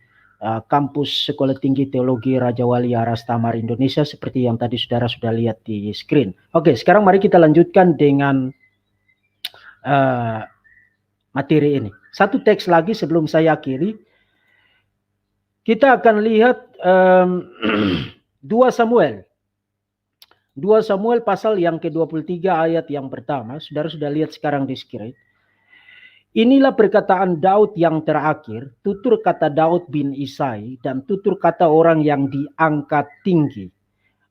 kampus Sekolah Tinggi Teologi Raja Wali Aras Thamar Indonesia seperti yang tadi saudara sudah lihat di screen. Oke, sekarang mari kita lanjutkan dengan materi ini. Satu teks lagi sebelum saya akhiri. Kita akan lihat 2 Samuel. 2 Samuel pasal yang ke-23 ayat yang pertama. Saudara sudah lihat sekarang di screen. Inilah perkataan Daud yang terakhir, tutur kata Daud bin Isai, dan tutur kata orang yang diangkat tinggi.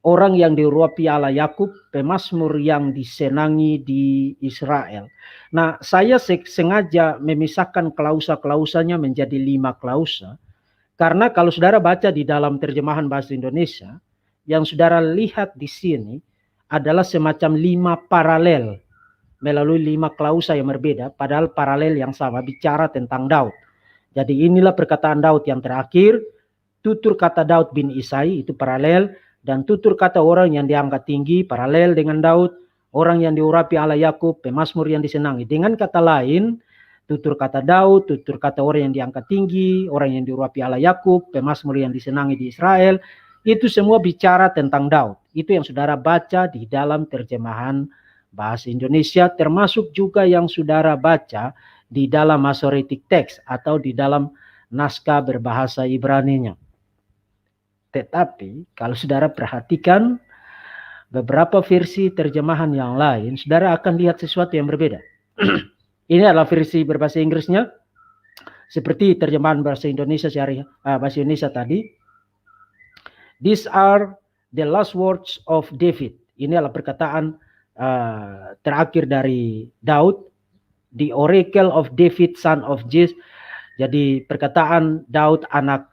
Orang yang diurapi Allah Yakub, pemazmur yang disenangi di Israel. Nah, saya sengaja memisahkan klausa-klausanya menjadi 5 klausa. Karena kalau saudara baca di dalam terjemahan bahasa Indonesia, yang saudara lihat di sini adalah semacam 5 paralel melalui 5 klausa yang berbeda, padahal paralel yang sama bicara tentang Daud. Jadi inilah perkataan Daud yang terakhir, tutur kata Daud bin Isai itu paralel, dan tutur kata orang yang diangkat tinggi paralel dengan Daud, orang yang diurapi Allah Yakub, pemazmur yang disenangi. Dengan kata lain, tutur kata Daud, tutur kata orang yang diangkat tinggi, orang yang diurapi Allah Yakub, pemazmur yang disenangi di Israel, itu semua bicara tentang Daud. Itu yang saudara baca di dalam terjemahan bahasa Indonesia, termasuk juga yang saudara baca di dalam Masoretic Text atau di dalam naskah berbahasa Ibrani-nya. Tetapi kalau saudara perhatikan beberapa versi terjemahan yang lain, saudara akan lihat sesuatu yang berbeda. Ini adalah versi berbahasa Inggrisnya, seperti terjemahan bahasa Indonesia bahasa Indonesia tadi. These are the last words of David. Ini adalah perkataan terakhir dari Daud, the oracle of David son of Jesse. Jadi perkataan Daud anak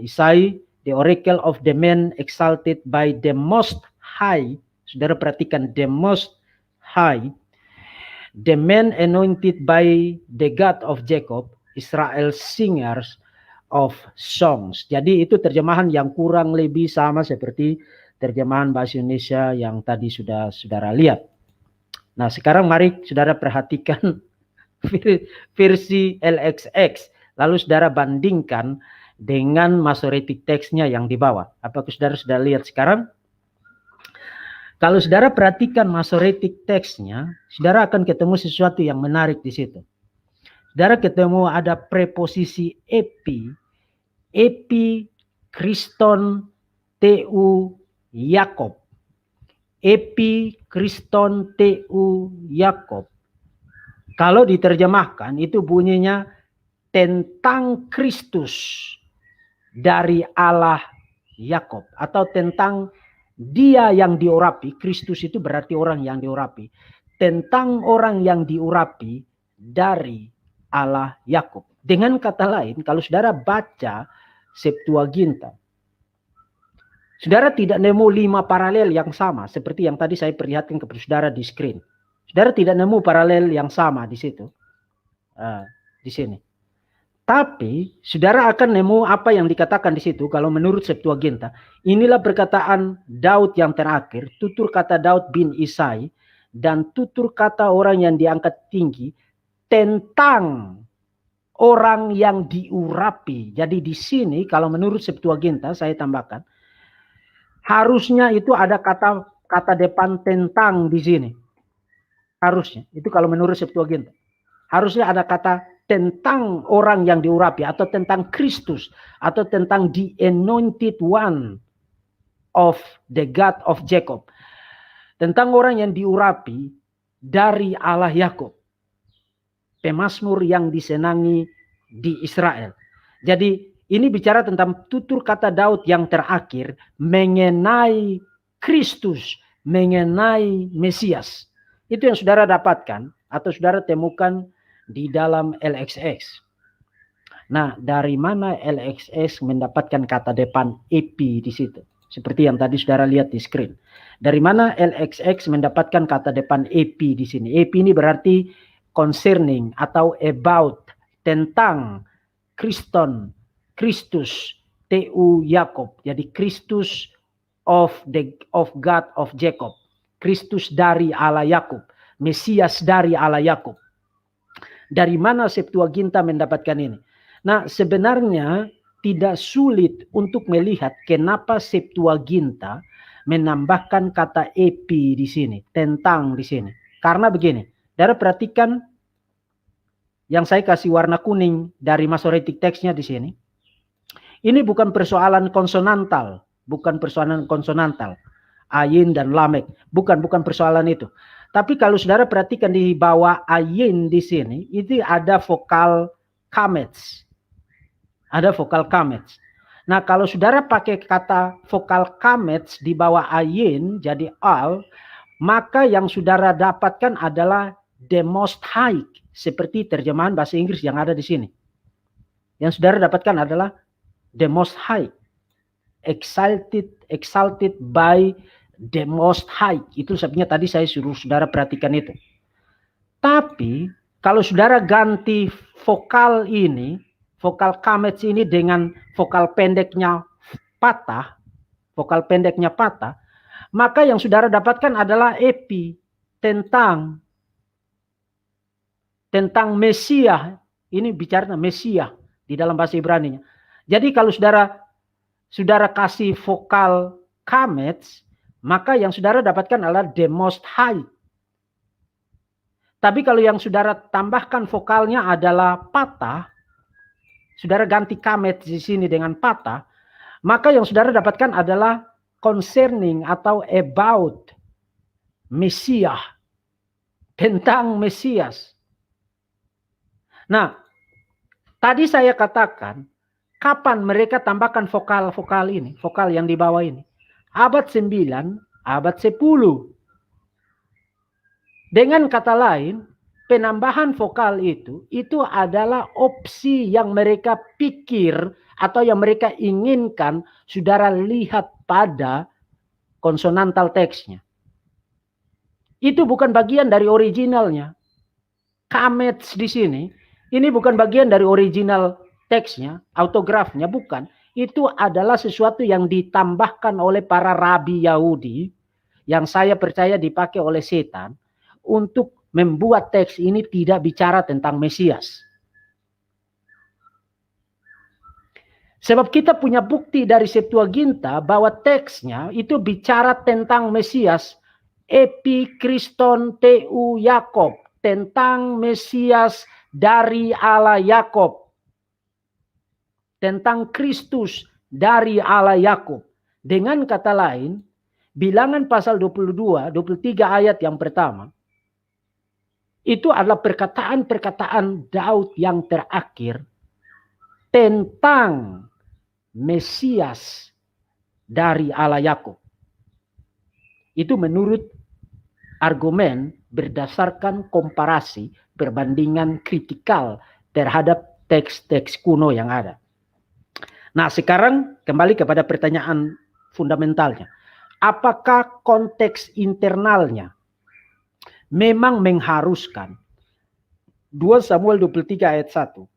Isai, the oracle of the man exalted by the Most High. Saudara perhatikan, the Most High, the man anointed by the God of Jacob, Israel singers of songs. Jadi itu terjemahan yang kurang lebih sama seperti terjemahan bahasa Indonesia yang tadi sudah saudara lihat. Nah, sekarang mari saudara perhatikan versi LXX, lalu saudara bandingkan dengan Masoretic Text-nya yang di bawah. Apakah saudara sudah lihat sekarang? Kalau saudara perhatikan Masoretic Text-nya, saudara akan ketemu sesuatu yang menarik di situ. Saudara ketemu ada preposisi epi Kriston tu Yakob. Epi Kriston tu Yakob. Kalau diterjemahkan itu bunyinya tentang Kristus dari Allah Yakob, atau tentang dia yang diurapi. Kristus itu berarti orang yang diurapi. Tentang orang yang diurapi dari Allah Yakub. Dengan kata lain, kalau saudara baca Septuaginta, saudara tidak nemu 5 paralel yang sama seperti yang tadi saya perlihatkan kepada saudara di screen. Saudara tidak nemu paralel yang sama di situ, di sini. Tapi saudara akan nemu apa yang dikatakan di situ. Kalau menurut Septuaginta, inilah perkataan Daud yang terakhir, tutur kata Daud bin Isai, dan tutur kata orang yang diangkat tinggi tentang orang yang diurapi. Jadi di sini kalau menurut Septuaginta, saya tambahkan, harusnya itu ada kata kata depan tentang di sini. Harusnya. Itu kalau menurut Septuaginta. Harusnya ada kata tentang orang yang diurapi, atau tentang Kristus, atau tentang the anointed one of the God of Jacob. Tentang orang yang diurapi dari Allah Yakub. Pemazmur yang disenangi di Israel. Jadi ini bicara tentang tutur kata Daud yang terakhir mengenai Kristus, mengenai Mesias. Itu yang saudara dapatkan atau saudara temukan di dalam LXX. Nah, dari mana LXX mendapatkan kata depan epi di situ? Seperti yang tadi saudara lihat di screen. Dari mana LXX mendapatkan kata depan epi di sini? Epi ini berarti concerning atau about, tentang Kristus, TU Yakob. Jadi Kristus of God of Jacob. Kristus dari Allah Yakub. Mesias dari Allah Yakub. Dari mana Septuaginta mendapatkan ini? Nah, sebenarnya tidak sulit untuk melihat kenapa Septuaginta menambahkan kata epi di sini, tentang di sini. Karena begini, saudara perhatikan yang saya kasih warna kuning dari Masoretic teksnya di sini. Ini bukan persoalan konsonantal, ayin dan lamek, bukan persoalan itu. Tapi kalau saudara perhatikan di bawah ayin di sini, itu ada vokal kamets. Ada vokal kamets. Nah, kalau saudara pakai kata vokal kamets di bawah ayin, jadi al, maka yang saudara dapatkan adalah the most high, seperti terjemahan bahasa Inggris yang ada di sini. Yang saudara dapatkan adalah the most high, exalted by the most high. Itu sebabnya tadi saya suruh saudara perhatikan itu. Tapi kalau saudara ganti vokal ini, vokal kamets ini dengan vokal pendeknya patah, maka yang saudara dapatkan adalah epi, tentang Mesias. Ini bicara Mesias di dalam bahasa Ibrani-nya. Jadi kalau saudara kasih vokal kamets, maka yang saudara dapatkan adalah the most high. Tapi kalau yang saudara tambahkan vokalnya adalah patah, saudara ganti kamets di sini dengan patah, maka yang saudara dapatkan adalah concerning atau about Mesias, tentang Mesias. Nah, tadi saya katakan, kapan mereka tambahkan vokal ini, vokal yang di bawah ini? Abad 9, abad 10. Dengan kata lain, penambahan vokal itu adalah opsi yang mereka pikir atau yang mereka inginkan saudara lihat pada konsonantal teksnya. Itu bukan bagian dari originalnya. Kamets di sini, ini bukan bagian dari original teksnya, autografnya, bukan. Itu adalah sesuatu yang ditambahkan oleh para rabi Yahudi, yang saya percaya dipakai oleh setan, untuk membuat teks ini tidak bicara tentang Mesias. Sebab kita punya bukti dari Septuaginta bahwa teksnya itu bicara tentang Mesias, epi Kriston TU Yakob, tentang Mesias dari Allah Yakob, tentang Kristus dari Allah Yakub. Dengan kata lain, Bilangan pasal 22, 23 ayat yang pertama, itu adalah perkataan-perkataan Daud yang terakhir tentang Mesias dari Allah Yakub. Itu menurut argumen berdasarkan komparasi, perbandingan kritikal terhadap teks-teks kuno yang ada. Nah, sekarang kembali kepada pertanyaan fundamentalnya. Apakah konteks internalnya memang mengharuskan 2 Samuel 23 ayat 1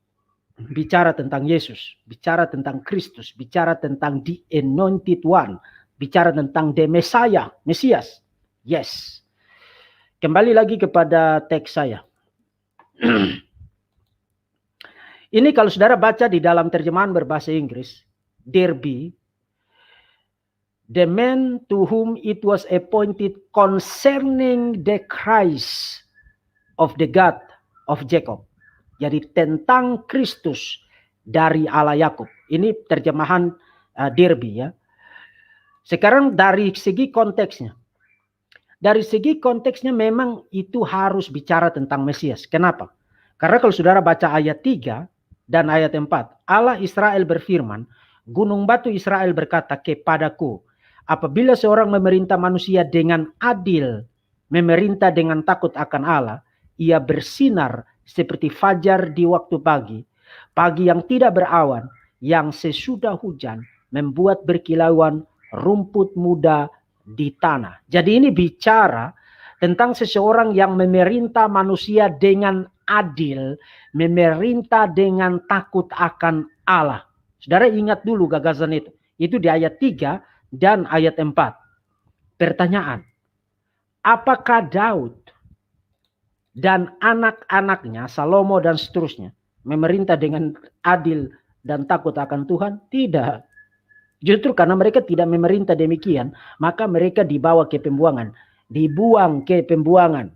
bicara tentang Yesus, bicara tentang Kristus, bicara tentang the anointed one, bicara tentang the Messiah, Mesias? Yes. Kembali lagi kepada teks saya. Ini kalau saudara baca di dalam terjemahan berbahasa Inggris, Derby, the man to whom it was appointed concerning the Christ of the God of Jacob. Jadi tentang Kristus dari Allah Yakub. Ini terjemahan Derby ya. Sekarang dari segi konteksnya. Dari segi konteksnya memang itu harus bicara tentang Mesias. Kenapa? Karena kalau saudara baca ayat 3 dan ayat 4. Allah Israel berfirman, gunung batu Israel berkata kepadaku, apabila seorang memerintah manusia dengan adil, memerintah dengan takut akan Allah, ia bersinar seperti fajar di waktu pagi, pagi yang tidak berawan, yang sesudah hujan membuat berkilauan rumput muda di tanah. Jadi ini bicara tentang seseorang yang memerintah manusia dengan adil, memerintah dengan takut akan Allah. Saudara ingat dulu gagasan itu. Itu di ayat 3 dan ayat 4. Pertanyaan, apakah Daud dan anak-anaknya, Salomo dan seterusnya, memerintah dengan adil dan takut akan Tuhan? Tidak. Justru karena mereka tidak memerintah demikian, maka mereka dibawa ke pembuangan. Dibuang ke pembuangan.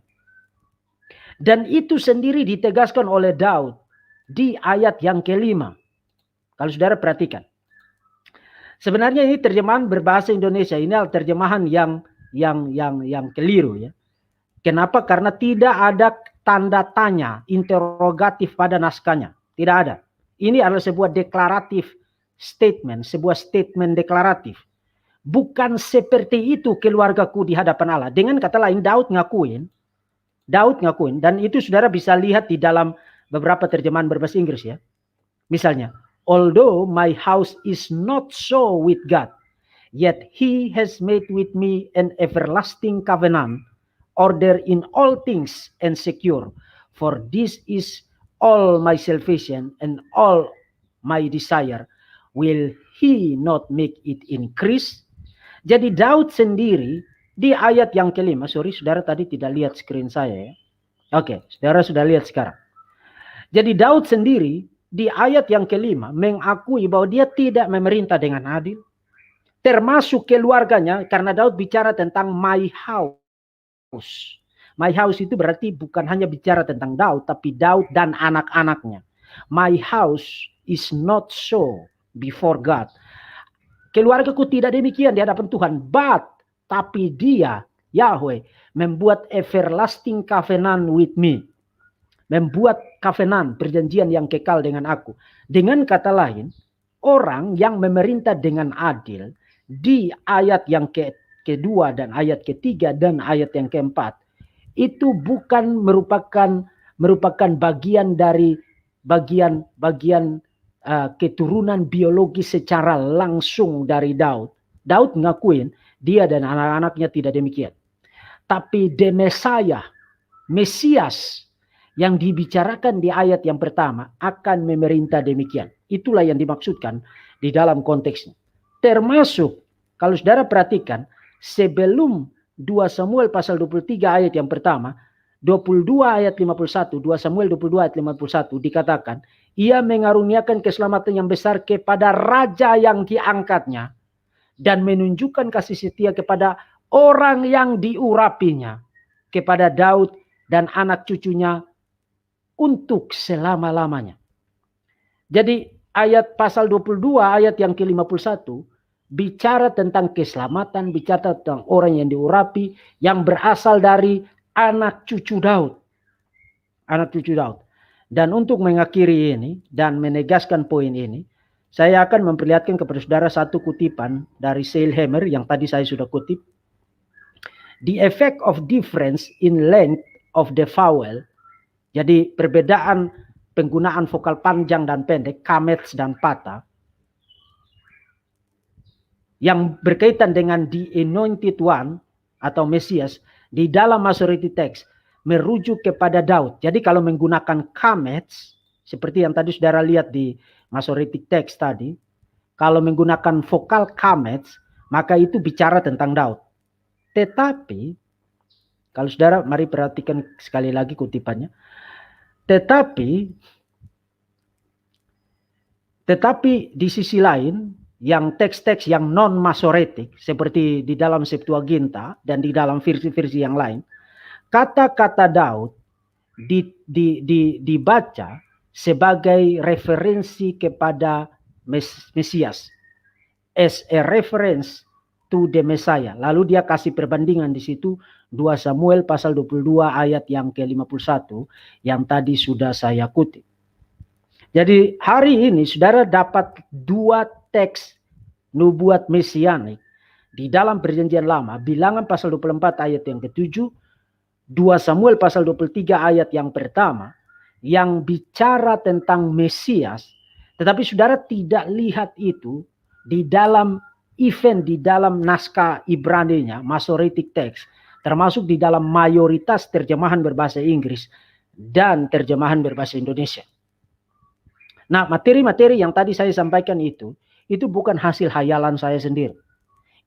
Dan itu sendiri ditegaskan oleh Daud di ayat yang kelima. Kalau saudara perhatikan. Sebenarnya ini terjemahan berbahasa Indonesia. Ini adalah terjemahan yang keliru ya. Kenapa? Karena tidak ada tanda tanya, interrogatif pada naskahnya. Tidak ada. Ini adalah sebuah deklaratif statement, sebuah statement deklaratif. Bukan seperti itu keluargaku di hadapan Allah. Dengan kata lain, Daud ngakuin, dan itu saudara bisa lihat di dalam beberapa terjemahan berbahasa Inggris ya. Misalnya, although my house is not so with God, yet he has made with me an everlasting covenant, order in all things and secure. For this is all my salvation and all my desire. Will he not make it increase? Jadi Daud sendiri di ayat yang kelima, saudara tadi tidak lihat screen saya ya. Oke, saudara sudah lihat sekarang. Jadi Daud sendiri di ayat yang kelima mengakui bahwa dia tidak memerintah dengan adil. Termasuk keluarganya, karena Daud bicara tentang my house. My house itu berarti bukan hanya bicara tentang Daud, tapi Daud dan anak-anaknya. My house is not so before God. Keluargaku tidak demikian di hadapan Tuhan. But, tapi dia, Yahweh, membuat everlasting covenant with me. Membuat covenant, perjanjian yang kekal dengan aku. Dengan kata lain, orang yang memerintah dengan adil, di ayat yang kedua dan ayat ketiga dan ayat yang keempat, itu bukan merupakan bagian dari bagian keturunan biologis secara langsung dari Daud. Daud ngakuin dia dan anak-anaknya tidak demikian. Tapi the Messiah, Mesias yang dibicarakan di ayat yang pertama akan memerintah demikian. Itulah yang dimaksudkan di dalam konteksnya. Termasuk kalau saudara perhatikan sebelum 2 Samuel pasal 23 ayat yang pertama, 22 ayat 51, 2 Samuel 22 ayat 51 dikatakan, ia mengaruniakan keselamatan yang besar kepada raja yang diangkatnya dan menunjukkan kasih setia kepada orang yang diurapinya, kepada Daud dan anak cucunya untuk selama-lamanya. Jadi ayat pasal 22 ayat yang ke-51 bicara tentang keselamatan, bicara tentang orang yang diurapi yang berasal dari anak cucu Daud. Anak cucu Daud. Dan untuk mengakhiri ini dan menegaskan poin ini, saya akan memperlihatkan kepada saudara satu kutipan dari Sailhammer yang tadi saya sudah kutip. The effect of difference in length of the vowel. Jadi perbedaan penggunaan vokal panjang dan pendek, kamets dan patah, yang berkaitan dengan the anointed one atau Mesias di dalam majority text merujuk kepada Daud. Jadi kalau menggunakan kamets seperti yang tadi saudara lihat di majority text tadi, kalau menggunakan vokal kamets maka itu bicara tentang Daud. Tetapi kalau saudara mari perhatikan sekali lagi kutipannya. Tetapi di sisi lain yang teks-teks yang non-masoretik seperti di dalam Septuaginta dan di dalam versi-versi yang lain, kata-kata Daud dibaca sebagai referensi kepada Mesias, as a reference to the Messiah. Lalu dia kasih perbandingan di situ 2 Samuel pasal 22 ayat yang ke-51 yang tadi sudah saya kutip. Jadi hari ini saudara dapat 2 teks nubuat mesianik di dalam perjanjian lama, Bilangan pasal 24 ayat yang ke-7, 2 Samuel pasal 23 ayat yang pertama, yang bicara tentang Mesias, tetapi saudara tidak lihat itu di dalam event, di dalam naskah Ibrani-nya, Masoretic text, termasuk di dalam mayoritas terjemahan berbahasa Inggris dan terjemahan berbahasa Indonesia. Nah, materi-materi yang tadi saya sampaikan itu bukan hasil hayalan saya sendiri.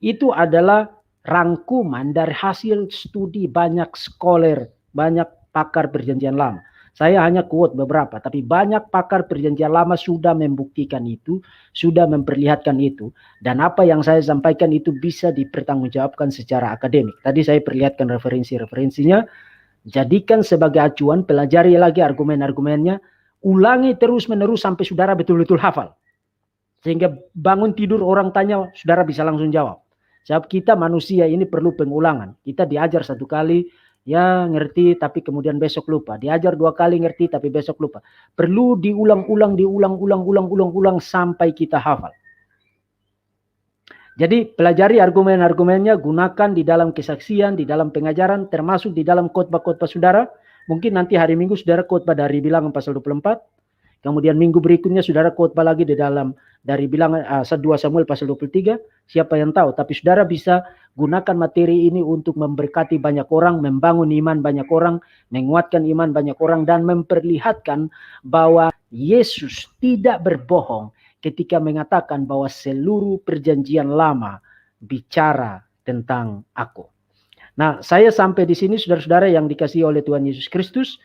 Itu adalah rangkuman dari hasil studi banyak scholar, banyak pakar perjanjian lama. Saya hanya quote beberapa, tapi banyak pakar perjanjian lama sudah membuktikan itu, sudah memperlihatkan itu. Dan apa yang saya sampaikan itu bisa dipertanggungjawabkan secara akademik. Tadi saya perlihatkan referensi-referensinya, jadikan sebagai acuan, pelajari lagi argumen-argumennya, ulangi terus-menerus sampai saudara betul-betul hafal. Sehingga bangun tidur orang tanya, saudara bisa langsung jawab. Sebab kita manusia ini perlu pengulangan. Kita diajar 1 kali, ya ngerti, tapi kemudian besok lupa. Diajar 2 kali ngerti, tapi besok lupa. Perlu diulang-ulang sampai kita hafal. Jadi pelajari argumen-argumennya, gunakan di dalam kesaksian, di dalam pengajaran, termasuk di dalam khotbah-khotbah saudara. Mungkin nanti hari Minggu saudara khotbah dari Bilangan pasal 24. Kemudian minggu berikutnya saudara khotbah lagi di dalam dari Bilangan 2 Samuel pasal 23. Siapa yang tahu, tapi saudara bisa gunakan materi ini untuk memberkati banyak orang, membangun iman banyak orang, menguatkan iman banyak orang, dan memperlihatkan bahwa Yesus tidak berbohong ketika mengatakan bahwa seluruh perjanjian lama bicara tentang aku. Nah, saya sampai di sini saudara-saudara yang dikasihi oleh Tuhan Yesus Kristus.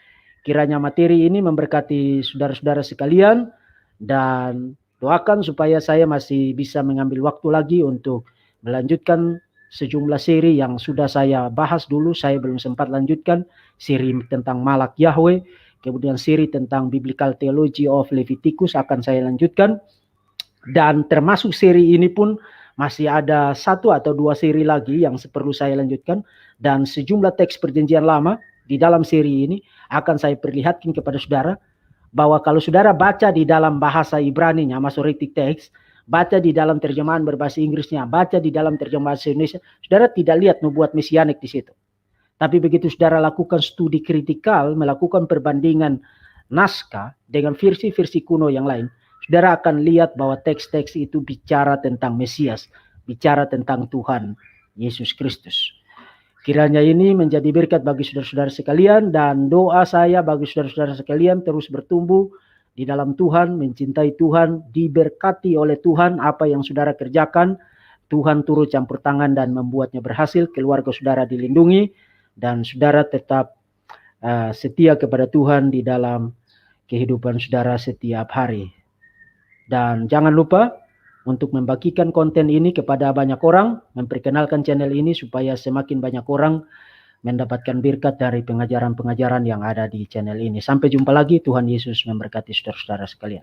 Kiranya materi ini memberkati saudara-saudara sekalian, dan doakan supaya saya masih bisa mengambil waktu lagi untuk melanjutkan sejumlah seri yang sudah saya bahas dulu. Saya belum sempat lanjutkan seri tentang Malak Yahweh, kemudian seri tentang Biblical Theology of Leviticus akan saya lanjutkan, dan termasuk seri ini pun masih ada 1 atau 2 seri lagi yang perlu saya lanjutkan, dan sejumlah teks perjanjian lama di dalam seri ini akan saya perlihatkan kepada saudara bahwa kalau saudara baca di dalam bahasa Ibrani-nya, Masoretic text, baca di dalam terjemahan berbahasa Inggrisnya, baca di dalam terjemahan bahasa Indonesia, saudara tidak lihat nubuat mesianik di situ. Tapi begitu saudara lakukan studi kritikal, melakukan perbandingan naskah dengan versi-versi kuno yang lain, saudara akan lihat bahwa teks-teks itu bicara tentang Mesias, bicara tentang Tuhan Yesus Kristus. Kiranya ini menjadi berkat bagi saudara-saudara sekalian, dan doa saya bagi saudara-saudara sekalian terus bertumbuh di dalam Tuhan, mencintai Tuhan, diberkati oleh Tuhan apa yang saudara kerjakan. Tuhan turut campur tangan dan membuatnya berhasil, keluarga saudara dilindungi, dan saudara tetap setia kepada Tuhan di dalam kehidupan saudara setiap hari. Dan jangan lupa untuk membagikan konten ini kepada banyak orang, memperkenalkan channel ini supaya semakin banyak orang mendapatkan berkat dari pengajaran-pengajaran yang ada di channel ini. Sampai jumpa lagi, Tuhan Yesus memberkati saudara-saudara sekalian.